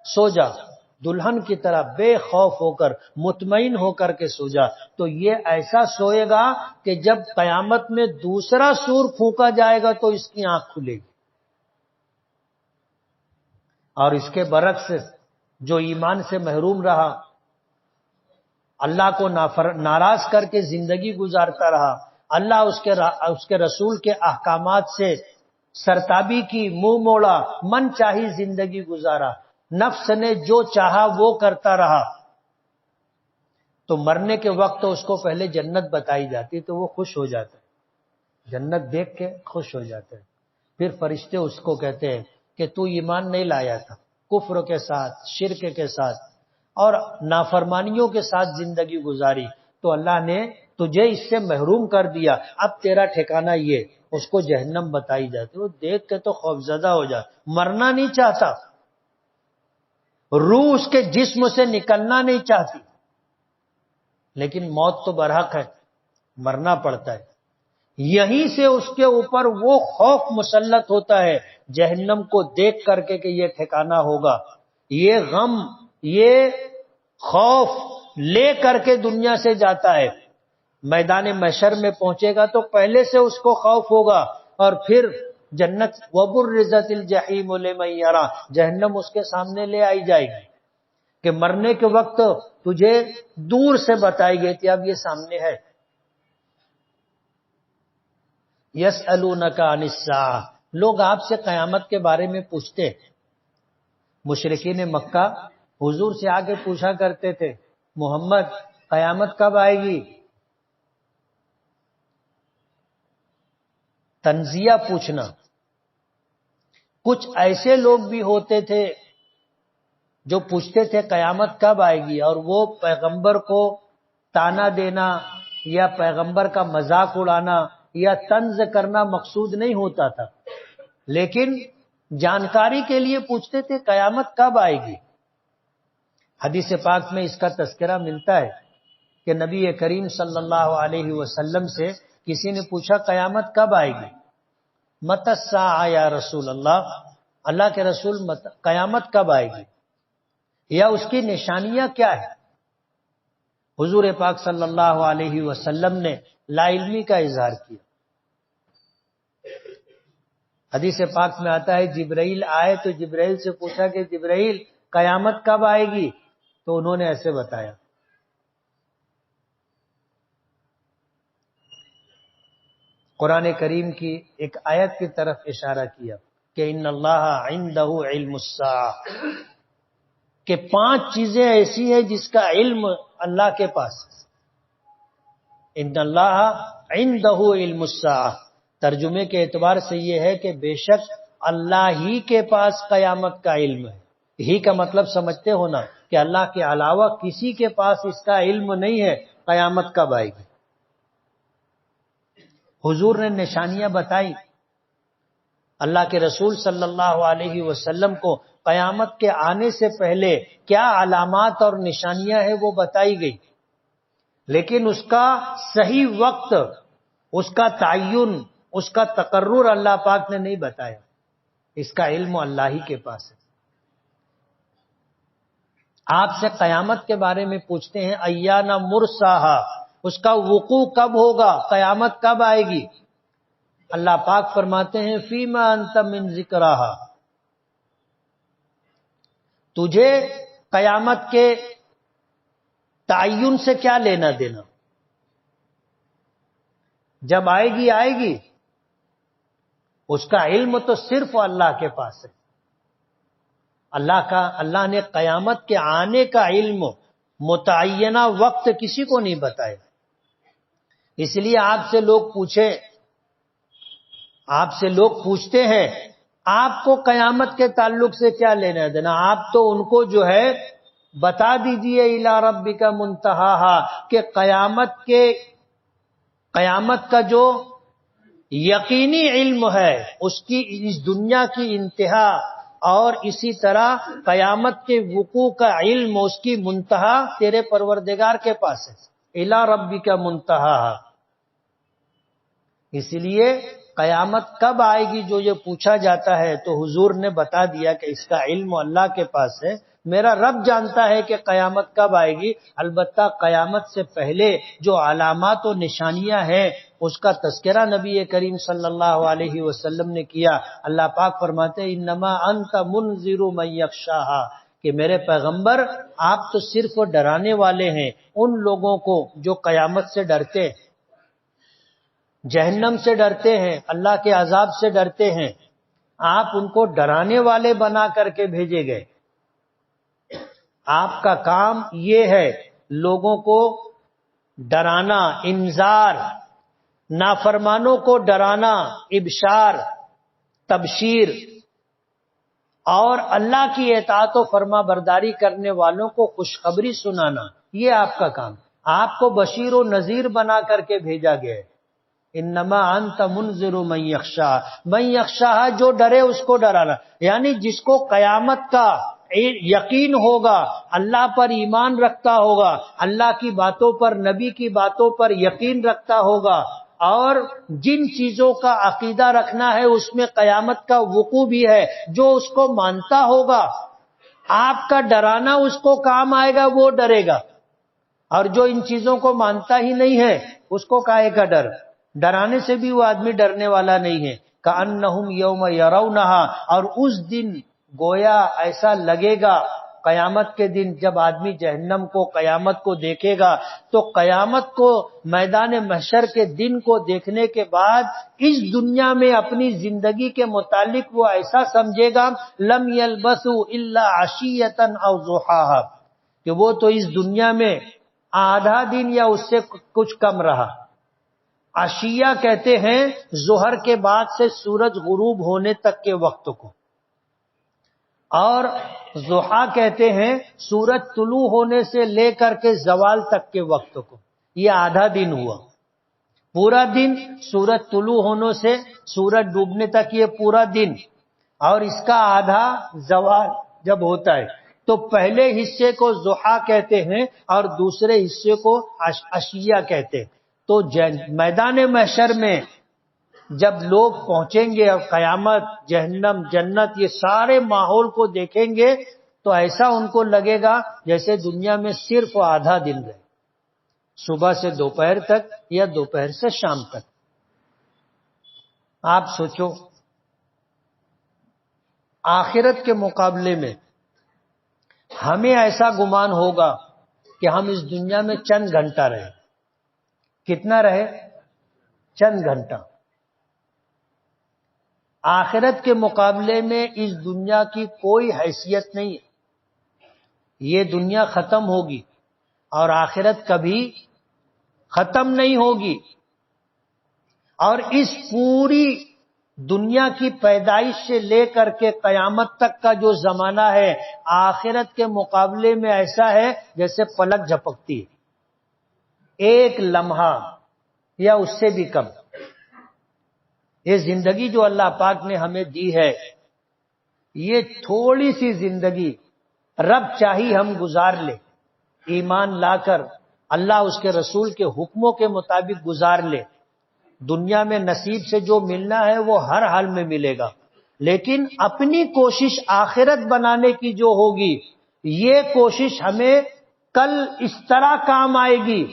سو جا دلہن کی طرح بے خوف ہو کر، مطمئن ہو کر کے سو جا، تو یہ ایسا سوئے گا کہ جب قیامت میں دوسرا سور پھونکا جائے گا تو اس کی آنکھ کھلے گی۔ اور اس کے برعکس جو ایمان سے محروم رہا، اللہ کو ناراض کر کے زندگی گزارتا رہا، اللہ اس کے رسول کے احکامات سے سرتابی کی، منہ موڑا، من چاہی زندگی گزارا، نفس نے جو چاہا وہ کرتا رہا، تو مرنے کے وقت اس کو پہلے جنت بتائی جاتی تو وہ خوش ہو جاتا ہے، جنت دیکھ کے خوش ہو جاتا ہے، پھر فرشتے اس کو کہتے ہیں کہ تو ایمان نہیں لایا تھا، کفر کے ساتھ، شرک کے ساتھ اور نافرمانیوں کے ساتھ زندگی گزاری، تو اللہ نے تجھے اس سے محروم کر دیا، اب تیرا ٹھکانہ یہ، اس کو جہنم بتائی جاتی، وہ دیکھ کے تو خوفزدہ ہو جاتا، مرنا نہیں چاہتا، روح اس کے جسم سے نکلنا نہیں چاہتی، لیکن موت تو برحق ہے، مرنا پڑتا ہے، یہیں سے اس کے اوپر وہ خوف مسلط ہوتا ہے جہنم کو دیکھ کر کے کہ یہ ٹھکانہ ہوگا، یہ غم، یہ خوف لے کر کے دنیا سے جاتا ہے، میدان محشر میں پہنچے گا تو پہلے سے اس کو خوف ہوگا، اور پھر جنت وَبُرِّزَتِ الْجَحِيمُ لِمَن يَرَىٰ، جہنم اس کے سامنے لے آئی جائے گی کہ مرنے کے وقت تجھے دور سے بتائی گئی تھی، اب یہ سامنے ہے۔ يَسْأَلُونَكَ عَنِ السَّاعَةِ، لوگ آپ سے قیامت کے بارے میں پوچھتے، مشرکین مکہ حضور سے آگے پوچھا کرتے تھے محمد قیامت کب آئے گی، تنزیہ پوچھنا۔ کچھ ایسے لوگ بھی ہوتے تھے جو پوچھتے تھے قیامت کب آئے گی، اور وہ پیغمبر کو تانا دینا یا پیغمبر کا مذاق اڑانا یا طنز کرنا مقصود نہیں ہوتا تھا، لیکن جانکاری کے لیے پوچھتے تھے قیامت کب آئے گی۔ حدیث پاک میں اس کا تذکرہ ملتا ہے کہ نبی کریم صلی اللہ علیہ وسلم سے کسی نے پوچھا قیامت کب آئے گی، متی الساعہ یا رسول اللہ، اللہ کے رسول قیامت کب آئے گی یا اس کی نشانیاں کیا ہے؟ حضور پاک صلی اللہ علیہ وسلم نے لا علمی کا اظہار کیا۔ حدیث پاک میں آتا ہے جبرائیل آئے تو جبرائیل سے پوچھا کہ جبرائیل قیامت کب آئے گی، تو انہوں نے ایسے بتایا۔ قرآن کریم کی ایک آیت کی طرف اشارہ کیا کہ ان اللہ عندہ علم الساعہ، کہ 5 چیزیں ایسی ہیں جس کا علم اللہ کے پاس ہے۔ ان اللہ عندہ علم الساعہ، ترجمے کے اعتبار سے یہ ہے کہ بے شک اللہ ہی کے پاس قیامت کا علم ہے۔ ہی کا مطلب سمجھتے ہو نا، کہ اللہ کے علاوہ کسی کے پاس اس کا علم نہیں ہے قیامت کب آئے گی۔ حضور نے نشانیاں بتائی، اللہ کے رسول صلی اللہ علیہ وسلم کو قیامت کے آنے سے پہلے کیا علامات اور نشانیاں ہیں وہ بتائی گئی، لیکن اس کا صحیح وقت، اس کا تعین، اس کا تقرر اللہ پاک نے نہیں بتایا۔ اس کا علم اللہ ہی کے پاس ہے۔ آپ سے قیامت کے بارے میں پوچھتے ہیں ایان مرساہا، اس کا وقوع کب ہوگا، قیامت کب آئے گی؟ اللہ پاک فرماتے ہیں فیما انت من ذکرہا، تجھے قیامت کے تعین سے کیا لینا دینا؟ جب آئے گی آئے گی، اس کا علم تو صرف اللہ کے پاس ہے۔ اللہ نے قیامت کے آنے کا علم، متعینہ وقت کسی کو نہیں بتایا۔ اس لیے آپ سے لوگ پوچھتے ہیں آپ کو قیامت کے تعلق سے کیا لینا دینا؟ آپ تو ان کو جو ہے بتا دیجئے الی ربک منتہاہا، کہ قیامت کا جو یقینی علم ہے اس کی اس دنیا کی انتہا، اور اسی طرح قیامت کے وقوع کا علم، اس کی منتہا تیرے پروردگار کے پاس ہے۔ الی ربک منتہاہا، اس لیے قیامت کب آئے گی جو یہ پوچھا جاتا ہے تو حضور نے بتا دیا کہ اس کا علم اللہ کے پاس ہے۔ میرا رب جانتا ہے کہ قیامت کب آئے گی، البتہ قیامت سے پہلے جو علامات و نشانیاں ہیں اس کا تذکرہ نبی کریم صلی اللہ علیہ وسلم نے کیا۔ اللہ پاک فرماتے ہیں انما انت منذر من یخشاہا، کہ میرے پیغمبر آپ تو صرف ڈرانے والے ہیں ان لوگوں کو جو قیامت سے ڈرتے ہیں، جہنم سے ڈرتے ہیں، اللہ کے عذاب سے ڈرتے ہیں۔ آپ ان کو ڈرانے والے بنا کر کے بھیجے گئے۔ آپ کا کام یہ ہے لوگوں کو ڈرانا، انذار، نافرمانوں کو ڈرانا، ابشار، تبشیر، اور اللہ کی اطاعت و فرما برداری کرنے والوں کو خوشخبری سنانا، یہ آپ کا کام۔ آپ کو بشیر و نذیر بنا کر کے بھیجا گیا ہے۔ انما انت منذر من یخشاہا، من یخشاہا جو ڈرے اس کو ڈرانا، یعنی جس کو قیامت کا یقین ہوگا، اللہ پر ایمان رکھتا ہوگا، اللہ کی باتوں پر، نبی کی باتوں پر یقین رکھتا ہوگا، اور جن چیزوں کا عقیدہ رکھنا ہے اس میں قیامت کا وقوع بھی ہے، جو اس کو مانتا ہوگا، آپ کا ڈرانا اس کو کام آئے گا، وہ ڈرے گا۔ اور جو ان چیزوں کو مانتا ہی نہیں ہے اس کو کائے کا ڈر؟ ڈرانے سے بھی وہ آدمی ڈرنے والا نہیں ہے۔ کأنہم یوم یرونہا، اور اس دن گویا ایسا لگے گا، قیامت کے دن جب آدمی جہنم کو، قیامت کو دیکھے گا تو قیامت کو، میدان محشر کے دن کو دیکھنے کے بعد اس دنیا میں اپنی زندگی کے متعلق وہ ایسا سمجھے گا لم یلبثوا الا عشیۃ او ضحاہا، کہ وہ تو اس دنیا میں آدھا دن یا اس سے کچھ کم رہا۔ عشیہ کہتے ہیں ظہر کے بعد سے سورج غروب ہونے تک کے وقت کو، اور ضحا کہتے ہیں سورج طلوع ہونے سے لے کر کے زوال تک کے وقت کو۔ یہ آدھا دن ہوا۔ پورا دن سورج طلوع ہونے سے سورج ڈوبنے تک یہ پورا دن، اور اس کا آدھا زوال جب ہوتا ہے تو پہلے حصے کو ضحا کہتے ہیں اور دوسرے حصے کو عشیہ کہتے ہیں۔ تو میدان محشر میں جب لوگ پہنچیں گے اور قیامت، جہنم، جنت، یہ سارے ماحول کو دیکھیں گے تو ایسا ان کو لگے گا جیسے دنیا میں صرف آدھا دن رہے، صبح سے دوپہر تک یا دوپہر سے شام تک۔ آپ سوچو، آخرت کے مقابلے میں ہمیں ایسا گمان ہوگا کہ ہم اس دنیا میں چند گھنٹہ رہے۔ کتنا رہے؟ چند گھنٹہ۔ آخرت کے مقابلے میں اس دنیا کی کوئی حیثیت نہیں ہے. یہ دنیا ختم ہوگی اور آخرت کبھی ختم نہیں ہوگی. اور اس پوری دنیا کی پیدائش سے لے کر کے قیامت تک کا جو زمانہ ہے آخرت کے مقابلے میں ایسا ہے جیسے پلک جھپکتی ہے. ایک لمحہ یا اس سے بھی کم. یہ زندگی جو اللہ پاک نے ہمیں دی ہے، یہ تھوڑی سی زندگی رب چاہی ہم گزار لیں، ایمان لا کر اللہ اس کے رسول کے حکموں کے مطابق گزار لیں. دنیا میں نصیب سے جو ملنا ہے وہ ہر حال میں ملے گا، لیکن اپنی کوشش آخرت بنانے کی جو ہوگی، یہ کوشش ہمیں کل اس طرح کام آئے گی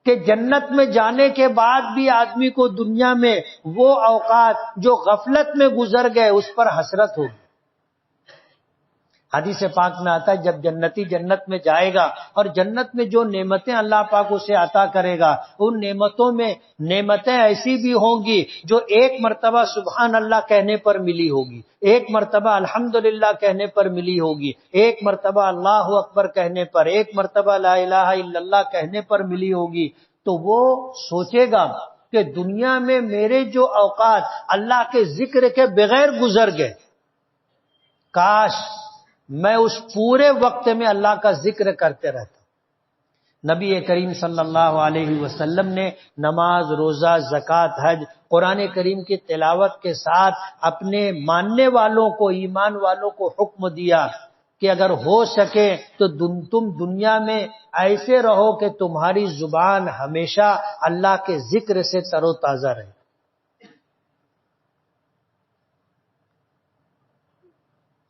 کہ جنت میں جانے کے بعد بھی آدمی کو دنیا میں وہ اوقات جو غفلت میں گزر گئے اس پر حسرت ہوگی. حدیث پاک میں آتا ہے جب جنتی جنت میں جائے گا اور جنت میں جو نعمتیں اللہ پاک اسے عطا کرے گا، ان نعمتوں میں نعمتیں ایسی بھی ہوں گی جو ایک مرتبہ سبحان اللہ کہنے پر ملی ہوگی، ایک مرتبہ الحمدللہ کہنے پر ملی ہوگی، ایک مرتبہ اللہ اکبر کہنے پر، ایک مرتبہ لا الہ الا اللہ کہنے پر ملی ہوگی. تو وہ سوچے گا کہ دنیا میں میرے جو اوقات اللہ کے ذکر کے بغیر گزر گئے، کاش میں اس پورے وقت میں اللہ کا ذکر کرتے رہتا. نبی کریم صلی اللہ علیہ وسلم نے نماز، روزہ، زکوٰۃ، حج، قرآن کریم کی تلاوت کے ساتھ اپنے ماننے والوں کو، ایمان والوں کو حکم دیا کہ اگر ہو سکے تو تم دنیا میں ایسے رہو کہ تمہاری زبان ہمیشہ اللہ کے ذکر سے تر و تازہ رہے.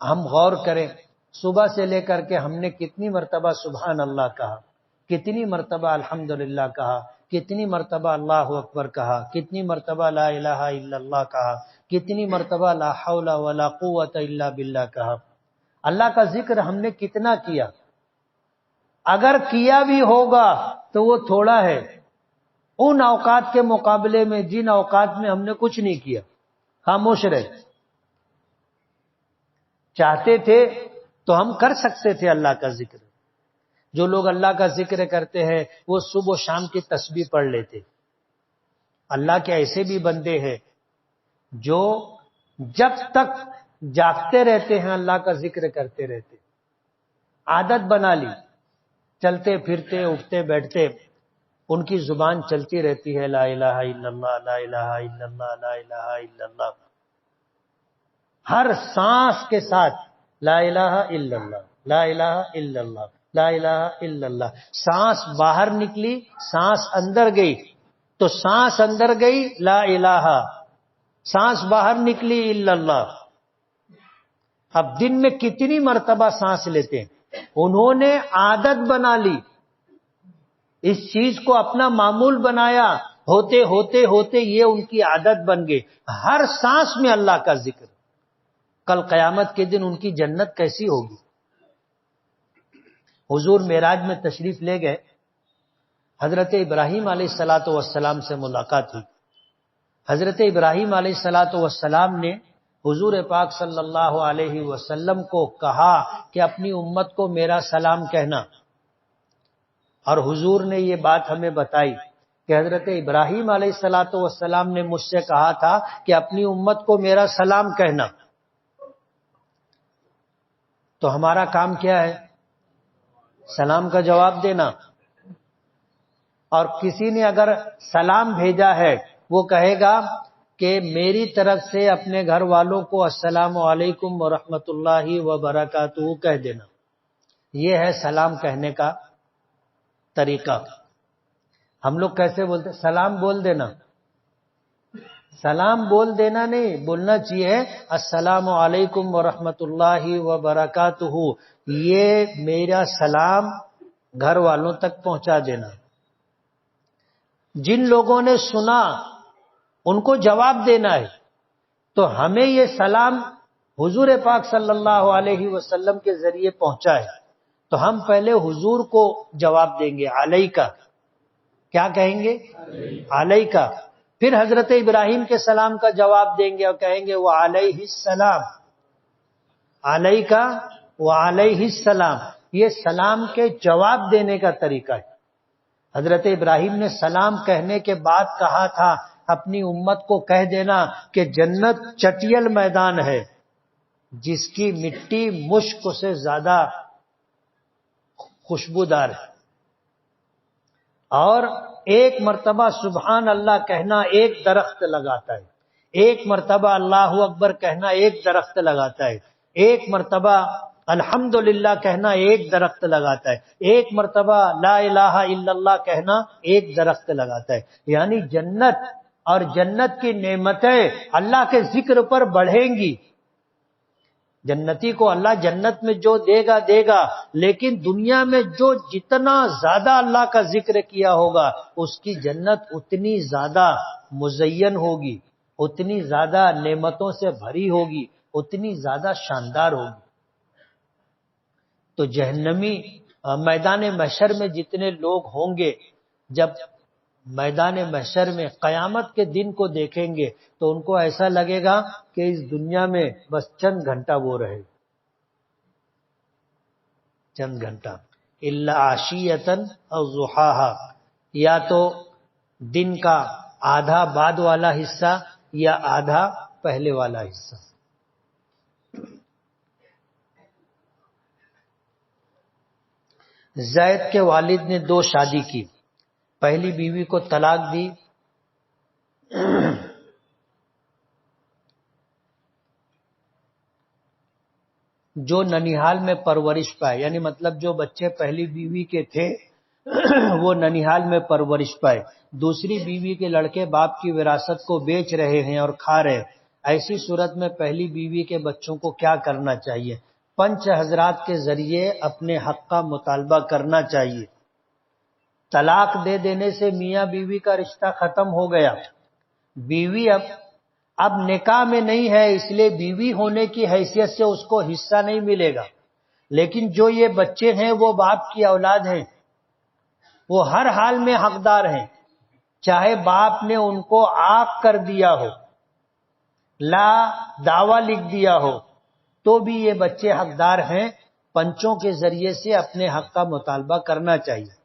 ہم غور کریں، صبح سے لے کر کے ہم نے کتنی مرتبہ سبحان اللہ کہا، کتنی مرتبہ الحمدللہ کہا، کتنی مرتبہ اللہ اکبر کہا، کتنی مرتبہ لا الہ الا اللہ کہا، کتنی مرتبہ لا حول ولا قوت الا باللہ کہا. اللہ کا ذکر ہم نے کتنا کیا؟ اگر کیا بھی ہوگا تو وہ تھوڑا ہے ان اوقات کے مقابلے میں جن اوقات میں ہم نے کچھ نہیں کیا، خاموش رہے. چاہتے تھے تو ہم کر سکتے تھے اللہ کا ذکر. جو لوگ اللہ کا ذکر کرتے ہیں وہ صبح و شام کی تسبیح پڑھ لیتے. اللہ کے ایسے بھی بندے ہیں جو جب تک جاگتے رہتے ہیں اللہ کا ذکر کرتے رہتے. عادت بنا لی، چلتے پھرتے اٹھتے بیٹھتے ان کی زبان چلتی رہتی ہے لا الہ الا اللہ، لا الہ الا اللہ، لا الہ الا اللہ. ہر سانس کے ساتھ لا الہ الا اللہ، لا الہ الا اللہ، لا الہ الا اللہ. سانس باہر نکلی، سانس اندر گئی تو سانس اندر گئی لا الہ، سانس باہر نکلی الا اللہ. اب دن میں کتنی مرتبہ سانس لیتے ہیں؟ انہوں نے عادت بنا لی، اس چیز کو اپنا معمول بنایا، ہوتے ہوتے ہوتے یہ ان کی عادت بن گئی. ہر سانس میں اللہ کا ذکر. کل قیامت کے دن ان کی جنت کیسی ہوگی؟ حضور معراج میں تشریف لے گئے، حضرت ابراہیم علیہ السلام سے ملاقات ہوئی. حضرت ابراہیم علیہ السلام نے حضور پاک صلی اللہ علیہ وسلم کو کہا کہ اپنی امت کو میرا سلام کہنا. اور حضور نے یہ بات ہمیں بتائی کہ حضرت ابراہیم علیہ السلام نے مجھ سے کہا تھا کہ اپنی امت کو میرا سلام کہنا. تو ہمارا کام کیا ہے؟ سلام کا جواب دینا. اور کسی نے اگر سلام بھیجا ہے وہ کہے گا کہ میری طرف سے اپنے گھر والوں کو السلام علیکم ورحمۃ اللہ وبرکاتہ کہہ دینا. یہ ہے سلام کہنے کا طریقہ. ہم لوگ کیسے بولتے؟ سلام بول دینا. سلام بول دینا نہیں، بولنا چاہیے السلام علیکم ورحمۃ اللہ وبرکاتہ. یہ میرا سلام گھر والوں تک پہنچا دینا. جن لوگوں نے سنا ان کو جواب دینا ہے. تو ہمیں یہ سلام حضور پاک صلی اللہ علیہ وسلم کے ذریعے پہنچا ہے تو ہم پہلے حضور کو جواب دیں گے علیکہ. کیا کہیں گے؟ علیکہ. پھر حضرت ابراہیم کے سلام کا جواب دیں گے اور کہیں گے وعلیہ السلام، علیہ کا وعلیہ السلام، یہ سلام کے جواب دینے کا طریقہ ہے۔ حضرت ابراہیم نے سلام کہنے کے بعد کہا تھا اپنی امت کو کہہ دینا کہ جنت چٹیل میدان ہے جس کی مٹی مشک سے زیادہ خوشبودار ہے، اور ایک مرتبہ سبحان اللہ کہنا ایک درخت لگاتا ہے، ایک مرتبہ اللہ اکبر کہنا ایک درخت لگاتا ہے، ایک مرتبہ الحمدللہ کہنا ایک درخت لگاتا ہے، ایک مرتبہ لا الہ الا اللہ کہنا ایک درخت لگاتا ہے۔ یعنی جنت اور جنت کی نعمتیں اللہ کے ذکر پر بڑھیں گی۔ جنتی کو اللہ جنت میں جو دے گا، لیکن دنیا میں جو جتنا زیادہ اللہ کا ذکر کیا ہوگا اس کی جنت اتنی زیادہ مزین ہوگی، اتنی زیادہ نعمتوں سے بھری ہوگی، اتنی زیادہ شاندار ہوگی۔ تو جہنمی میدان محشر میں جتنے لوگ ہوں گے، جب میدان محشر میں قیامت کے دن کو دیکھیں گے تو ان کو ایسا لگے گا کہ اس دنیا میں بس چند گھنٹہ وہ رہے، چند گھنٹہ، الا عشیۃ او ضحاہا، یا تو دن کا آدھا بعد والا حصہ یا آدھا پہلے والا حصہ۔ زید کے والد نے 2 شادی کی، پہلی بیوی کو طلاق دی، جو ننیحال میں پرورش پائے، یعنی مطلب جو بچے پہلی بیوی کے تھے وہ ننیحال میں پرورش پائے، دوسری بیوی کے لڑکے باپ کی وراثت کو بیچ رہے ہیں اور کھا رہے ہیں، ایسی صورت میں پہلی بیوی کے بچوں کو کیا کرنا چاہیے؟ پنچ حضرات کے ذریعے اپنے حق کا مطالبہ کرنا چاہیے۔ طلاق دے دینے سے میاں بیوی کا رشتہ ختم ہو گیا، بیوی اب نکاح میں نہیں ہے، اس لیے بیوی ہونے کی حیثیت سے اس کو حصہ نہیں ملے گا، لیکن جو یہ بچے ہیں وہ باپ کی اولاد ہیں، وہ ہر حال میں حقدار ہیں، چاہے باپ نے ان کو عاق کر دیا ہو، لا دعویٰ لکھ دیا ہو، تو بھی یہ بچے حقدار ہیں، پنچوں کے ذریعے سے اپنے حق کا مطالبہ کرنا چاہیے۔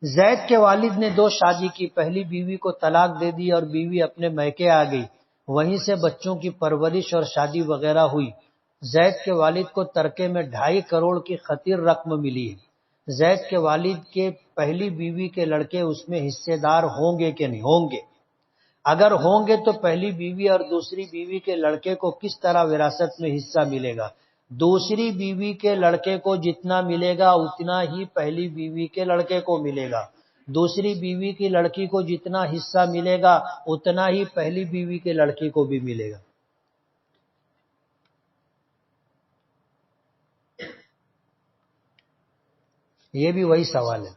زید کے والد نے 2 شادی کی، پہلی بیوی کو طلاق دے دی اور بیوی اپنے میکے آ گئی، وہیں سے بچوں کی پرورش اور شادی وغیرہ ہوئی۔ زید کے والد کو ترکے میں 2.5 کروڑ کی خطیر رقم ملی ہے۔ زید کے والد کے پہلی بیوی کے لڑکے اس میں حصے دار ہوں گے کہ نہیں ہوں گے؟ اگر ہوں گے تو پہلی بیوی اور دوسری بیوی کے لڑکے کو کس طرح وراثت میں حصہ ملے گا؟ دوسری بیوی کے لڑکے کو جتنا ملے گا اتنا ہی پہلی بیوی کے لڑکے کو ملے گا، دوسری بیوی کی لڑکی کو جتنا حصہ ملے گا اتنا ہی پہلی بیوی کے لڑکی کو بھی ملے گا۔ یہ بھی وہی سوال ہے۔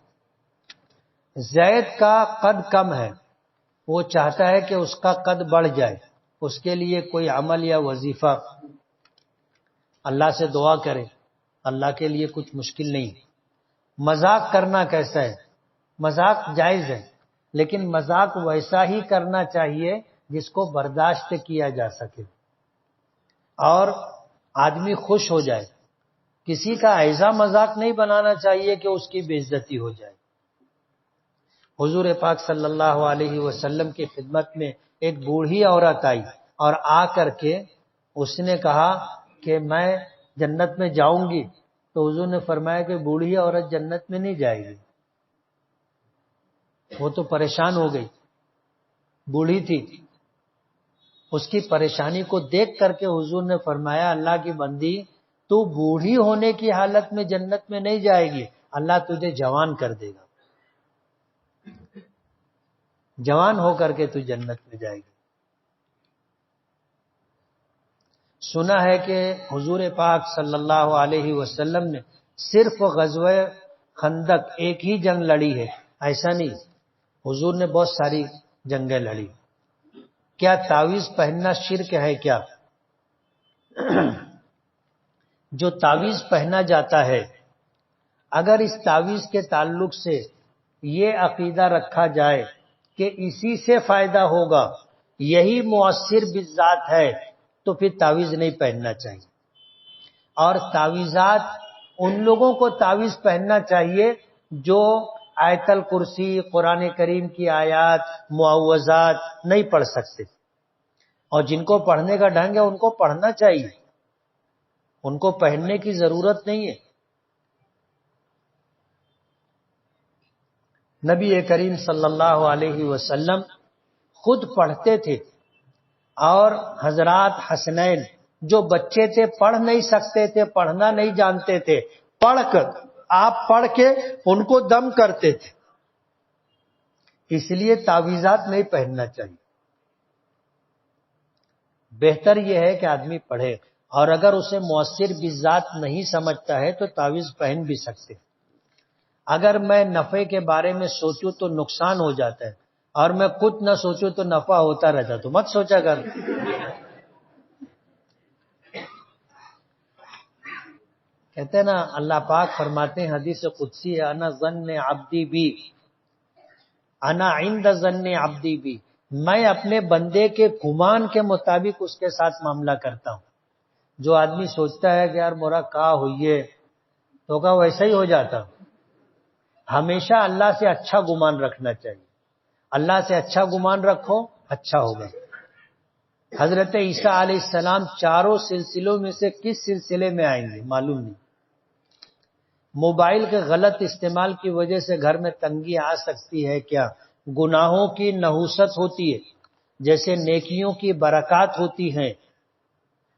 زید کا قد کم ہے، وہ چاہتا ہے کہ اس کا قد بڑھ جائے، اس کے لیے کوئی عمل یا وظیفہ اللہ سے دعا کرے، اللہ کے لیے کچھ مشکل نہیں۔ مذاق کرنا کیسا ہے؟ مذاق جائز ہے، لیکن مذاق ویسا ہی کرنا چاہیے جس کو برداشت کیا جا سکے اور آدمی خوش ہو جائے۔ کسی کا ایسا مذاق نہیں بنانا چاہیے کہ اس کی بے عزتی ہو جائے۔ حضور پاک صلی اللہ علیہ وسلم کی خدمت میں ایک بوڑھی عورت آئی اور آ کر کے اس نے کہا کہ میں جنت میں جاؤں گی، تو حضور نے فرمایا کہ بوڑھی عورت جنت میں نہیں جائے گی۔ وہ تو پریشان ہو گئی، بوڑھی تھی، اس کی پریشانی کو دیکھ کر کے حضور نے فرمایا اللہ کی بندی، تو بوڑھی ہونے کی حالت میں جنت میں نہیں جائے گی، اللہ تجھے جوان کر دے گا، جوان ہو کر کے تو جنت میں جائے گی۔ سنا ہے کہ حضور پاک صلی اللہ علیہ وسلم نے صرف غزوہ خندق ایک ہی جنگ لڑی ہے، ایسا نہیں، حضور نے بہت ساری جنگیں لڑی۔ کیا تعویذ پہننا شرک ہے کیا؟ جو تعویذ پہنا جاتا ہے، اگر اس تعویذ کے تعلق سے یہ عقیدہ رکھا جائے کہ اسی سے فائدہ ہوگا، یہی مؤثر بالذات ہے، تو پھر تعویذ نہیں پہننا چاہیے۔ اور تعویذات ان لوگوں کو تعویذ پہننا چاہیے جو آیت الکرسی، قرآن کریم کی آیات، معوذات نہیں پڑھ سکتے، اور جن کو پڑھنے کا ڈھنگ ہے ان کو پڑھنا چاہیے، ان کو پہننے کی ضرورت نہیں ہے۔ نبی کریم صلی اللہ علیہ وسلم خود پڑھتے تھے، اور حضرات حسنین جو بچے تھے پڑھ نہیں سکتے تھے، پڑھنا نہیں جانتے تھے، آپ پڑھ کے ان کو دم کرتے تھے۔ اس لیے تعویذات نہیں پہننا چاہیے، بہتر یہ ہے کہ آدمی پڑھے، اور اگر اسے مؤثر بالذات نہیں سمجھتا ہے تو تعویذ پہن بھی سکتے۔ اگر میں نفع کے بارے میں سوچوں تو نقصان ہو جاتا ہے، اور میں خود نہ سوچوں تو نفع ہوتا رہتا، تو مت سوچا کر۔ کہتے ہیں نا، اللہ پاک فرماتے ہیں حدیث قدسی ہے، انا ظن عبدی بی، انا عند ظن عبدی بی، میں اپنے بندے کے گمان کے مطابق اس کے ساتھ معاملہ کرتا ہوں۔ جو آدمی سوچتا ہے کہ یار مورا کا ہوئیے تو کا ویسا ہی ہو جاتا۔ ہمیشہ اللہ سے اچھا گمان رکھنا چاہیے، اللہ سے اچھا گمان رکھو، اچھا ہوگا۔ حضرت عیسیٰ علیہ السلام چاروں سلسلوں میں سے کس سلسلے میں آئیں گے معلوم نہیں۔ موبائل کے غلط استعمال کی وجہ سے گھر میں تنگی آ سکتی ہے کیا؟ گناہوں کی نحوست ہوتی ہے، جیسے نیکیوں کی برکات ہوتی ہیں،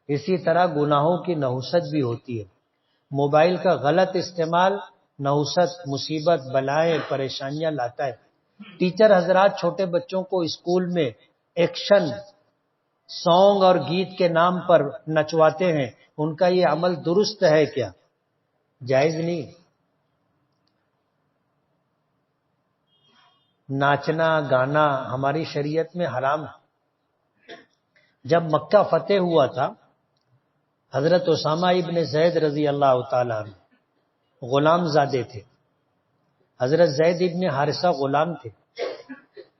اسی طرح گناہوں کی نحوست بھی ہوتی ہے۔ موبائل کا غلط استعمال نحوست، مصیبت، بلائیں، پریشانیاں لاتا ہے۔ ٹیچر حضرات چھوٹے بچوں کو اسکول میں ایکشن سانگ اور گیت کے نام پر نچواتے ہیں، ان کا یہ عمل درست ہے کیا؟ جائز نہیں۔ ناچنا گانا ہماری شریعت میں حرام ہے۔ جب مکہ فتح ہوا تھا، حضرت اسامہ ابن زید رضی اللہ تعالیٰ عنہ غلام زادے تھے، حضرت زید ابن حارثہ غلام تھے،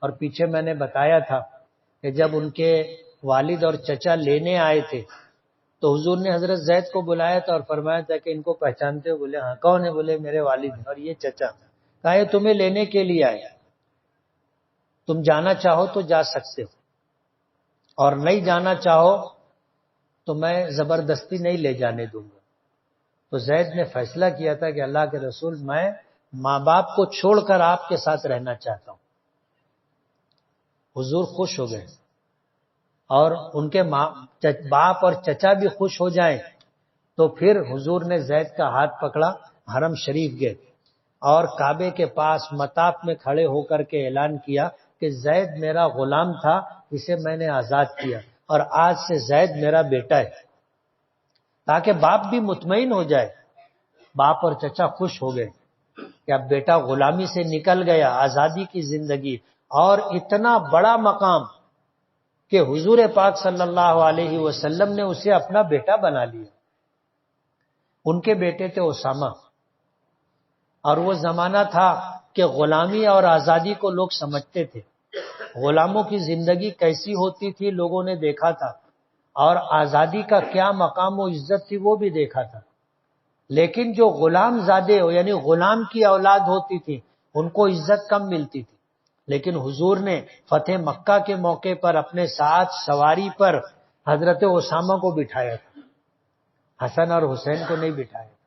اور پیچھے میں نے بتایا تھا کہ جب ان کے والد اور چچا لینے آئے تھے تو حضور نے حضرت زید کو بلایا تھا اور فرمایا تھا کہ ان کو پہچانتے ہو؟ بولے ہاں۔ کون ہے؟ بولے میرے والد ہیں اور یہ چچا۔ کہا یہ تمہیں لینے کے لیے آیا، تم جانا چاہو تو جا سکتے ہو، اور نہیں جانا چاہو تو میں زبردستی نہیں لے جانے دوں گا۔ تو زید نے فیصلہ کیا تھا کہ اللہ کے رسول، میں ماں باپ کو چھوڑ کر آپ کے ساتھ رہنا چاہتا ہوں۔ حضور خوش ہو گئے، اور ان کے باپ اور چچا بھی خوش ہو جائیں تو پھر حضور نے زید کا ہاتھ پکڑا، حرم شریف گئے، اور کعبے کے پاس مطاف میں کھڑے ہو کر کے اعلان کیا کہ زید میرا غلام تھا، اسے میں نے آزاد کیا، اور آج سے زید میرا بیٹا ہے، تاکہ باپ بھی مطمئن ہو جائے۔ باپ اور چچا خوش ہو گئے کہ اب بیٹا غلامی سے نکل گیا، آزادی کی زندگی، اور اتنا بڑا مقام کہ حضور پاک صلی اللہ علیہ وسلم نے اسے اپنا بیٹا بنا لیا۔ ان کے بیٹے تھے اسامہ، اور وہ زمانہ تھا کہ غلامی اور آزادی کو لوگ سمجھتے تھے، غلاموں کی زندگی کیسی ہوتی تھی لوگوں نے دیکھا تھا، اور آزادی کا کیا مقام و عزت تھی وہ بھی دیکھا تھا۔ لیکن جو غلام زادے ہو، یعنی غلام کی اولاد ہوتی تھی، ان کو عزت کم ملتی تھی۔ لیکن حضور نے فتح مکہ کے موقع پر اپنے ساتھ سواری پر حضرت اسامہ کو بٹھایا تھا، حسن اور حسین کو نہیں بٹھایا تھا۔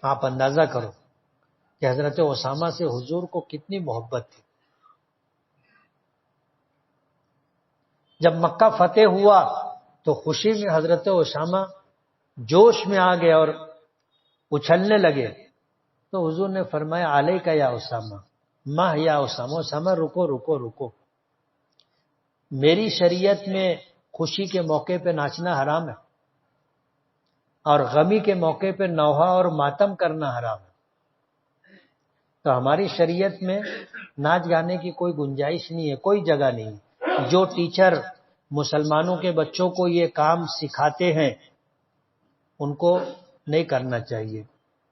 آپ اندازہ کرو کہ حضرت اسامہ سے حضور کو کتنی محبت تھی۔ جب مکہ فتح ہوا تو خوشی میں حضرت اسامہ جوش میں آ گئے اور اچھلنے لگے، تو حضور نے فرمایا علیکا یا اسامہ، ماہ یا اسامہ، اسامہ رکو رکو رکو، میری شریعت میں خوشی کے موقع پہ ناچنا حرام ہے، اور غمی کے موقع پہ نوحہ اور ماتم کرنا حرام ہے۔ تو ہماری شریعت میں ناچ گانے کی کوئی گنجائش نہیں ہے، کوئی جگہ نہیں۔ جو ٹیچر مسلمانوں کے بچوں کو یہ کام سکھاتے ہیں ان کو نہیں کرنا چاہیے۔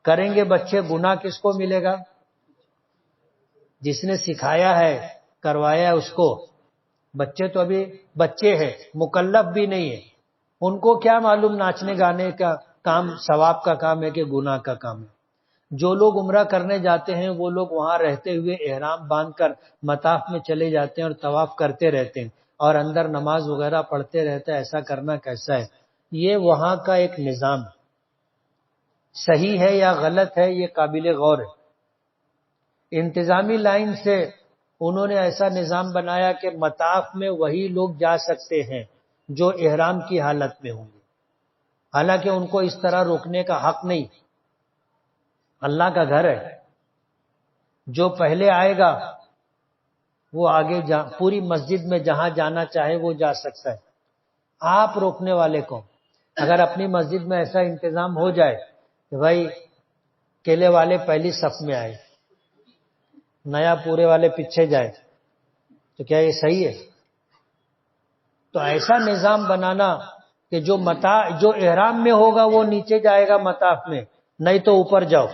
کریں گے بچے، گناہ کس کو ملے گا؟ جس نے سکھایا ہے کروایا ہے اس کو، بچے تو ابھی بچے ہیں، مکلف بھی نہیں ہے، ان کو کیا معلوم ناچنے گانے کا کام ثواب کا کام ہے کہ گناہ کا کام ہے۔ جو لوگ عمرہ کرنے جاتے ہیں وہ لوگ وہاں رہتے ہوئے احرام باندھ کر مطاف میں چلے جاتے ہیں اور طواف کرتے رہتے ہیں اور اندر نماز وغیرہ پڑھتے رہتے ہیں۔ ایسا کرنا کیسا ہے؟ یہ وہاں کا ایک نظام ہے، صحیح ہے یا غلط ہے یہ قابل غور ہے۔ انتظامی لائن سے انہوں نے ایسا نظام بنایا کہ مطاف میں وہی لوگ جا سکتے ہیں جو احرام کی حالت میں ہوں گے، حالانکہ ان کو اس طرح روکنے کا حق نہیں۔ اللہ کا گھر ہے، جو پہلے آئے گا وہ آگے پوری مسجد میں جہاں جانا چاہے وہ جا سکتا ہے۔ آپ روکنے والے کو اگر اپنی مسجد میں ایسا انتظام ہو جائے کہ بھائی کیلے والے پہلی صف میں آئے، نیا پورے والے پیچھے جائے، تو کیا یہ صحیح ہے؟ تو ایسا نظام بنانا کہ جو احرام میں ہوگا وہ نیچے جائے گا مطاف میں، نہیں تو اوپر جاؤ۔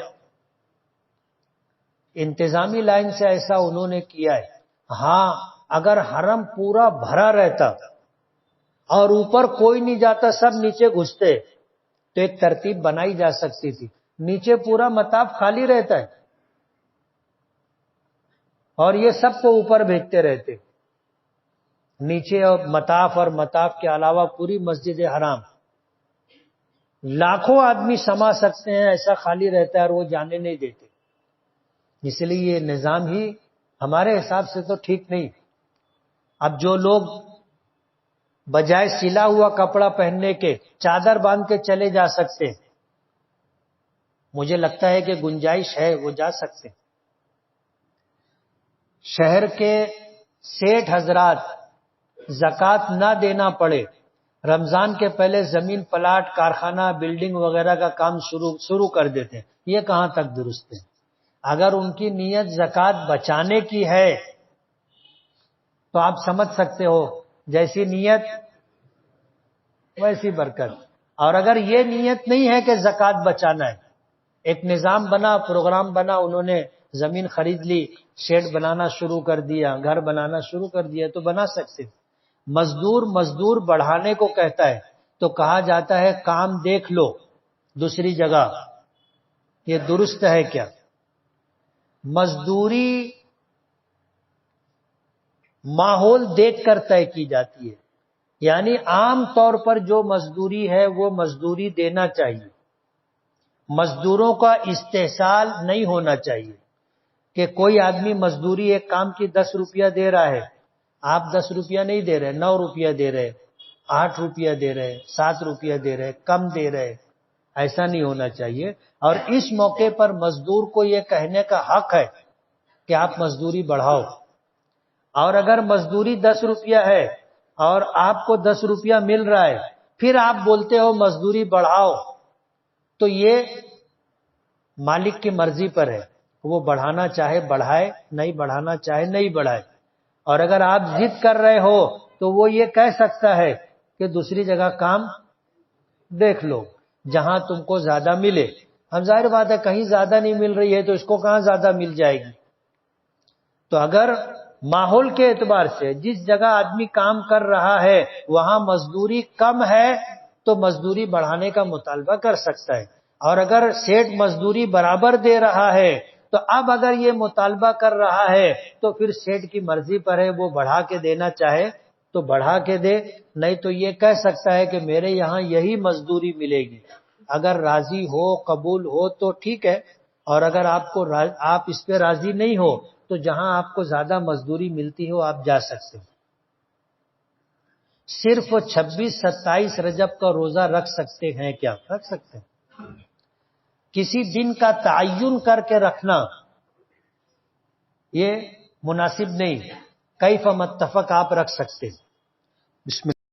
انتظامی لائن سے ایسا انہوں نے کیا ہے۔ ہاں اگر حرم پورا بھرا رہتا اور اوپر کوئی نہیں جاتا، سب نیچے گھستے، تو ایک ترتیب بنائی جا سکتی تھی۔ نیچے پورا مطاف خالی رہتا ہے اور یہ سب کو اوپر بھیجتے رہتے، نیچے اور مطاف کے علاوہ پوری مسجد حرام لاکھوں آدمی سما سکتے ہیں، ایسا خالی رہتا ہے اور وہ جانے نہیں دیتے۔ اس لیے یہ نظام ہی ہمارے حساب سے تو ٹھیک نہیں۔ اب جو لوگ بجائے سلا ہوا کپڑا پہننے کے چادر باندھ کے چلے جا سکتے، مجھے لگتا ہے کہ گنجائش ہے وہ جا سکتے۔ شہر کے سیٹھ حضرات زکوٰۃ نہ دینا پڑے، رمضان کے پہلے زمین پلاٹ کارخانہ بلڈنگ وغیرہ کا کام شروع کر دیتے ہیں، یہ کہاں تک درست ہے؟ اگر ان کی نیت زکوٰۃ بچانے کی ہے تو آپ سمجھ سکتے ہو جیسی نیت ویسی برکت، اور اگر یہ نیت نہیں ہے کہ زکوٰۃ بچانا ہے، ایک نظام بنا، پروگرام بنا، انہوں نے زمین خرید لی، شیڈ بنانا شروع کر دیا، گھر بنانا شروع کر دیا، تو بنا سکتے۔ مزدور بڑھانے کو کہتا ہے تو کہا جاتا ہے کام دیکھ لو دوسری جگہ، یہ درست ہے کیا؟ مزدوری ماحول دیکھ کر طے کی جاتی ہے، یعنی عام طور پر جو مزدوری ہے وہ مزدوری دینا چاہیے، مزدوروں کا استحصال نہیں ہونا چاہیے کہ کوئی آدمی مزدوری ایک کام کی 10 روپیہ دے رہا ہے، آپ 10 روپیہ نہیں دے رہے، 9 روپیہ دے رہے، 8 روپیہ دے رہے، 7 روپیہ دے رہے، کم دے رہے، ایسا نہیں ہونا چاہیے۔ اور اس موقع پر مزدور کو یہ کہنے کا حق ہے کہ آپ مزدوری بڑھاؤ، اور اگر مزدوری 10 روپیہ ہے اور آپ کو 10 روپیہ مل رہا ہے پھر آپ بولتے ہو مزدوری بڑھاؤ، تو یہ مالک کی مرضی پر ہے، وہ بڑھانا چاہے بڑھائے، نہیں بڑھانا چاہے نہیں بڑھائے۔ اور اگر آپ ضد کر رہے ہو تو وہ یہ کہہ سکتا ہے کہ دوسری جگہ کام دیکھ لو جہاں تم کو زیادہ ملے۔ اب ظاہر بات ہے کہیں زیادہ نہیں مل رہی ہے تو اس کو کہاں زیادہ مل جائے گی؟ تو اگر ماحول کے اعتبار سے جس جگہ آدمی کام کر رہا ہے وہاں مزدوری کم ہے تو مزدوری بڑھانے کا مطالبہ کر سکتا ہے، اور اگر سیٹھ مزدوری برابر دے رہا ہے تو اب اگر یہ مطالبہ کر رہا ہے تو پھر سیٹھ کی مرضی پر ہے، وہ بڑھا کے دینا چاہے تو بڑھا کے دے، نہیں تو یہ کہہ سکتا ہے کہ میرے یہاں یہی مزدوری ملے گی، اگر راضی ہو قبول ہو تو ٹھیک ہے، اور اگر آپ اس پہ راضی نہیں ہو تو جہاں آپ کو زیادہ مزدوری ملتی ہو آپ جا سکتے ہیں۔ صرف 26-27 رجب کا روزہ رکھ سکتے ہیں کیا؟ رکھ سکتے ہیں۔ کسی دن کا تعین کر کے رکھنا یہ مناسب نہیں، کیف متفق آپ رکھ سکتے ہیں۔ بسم اللہ۔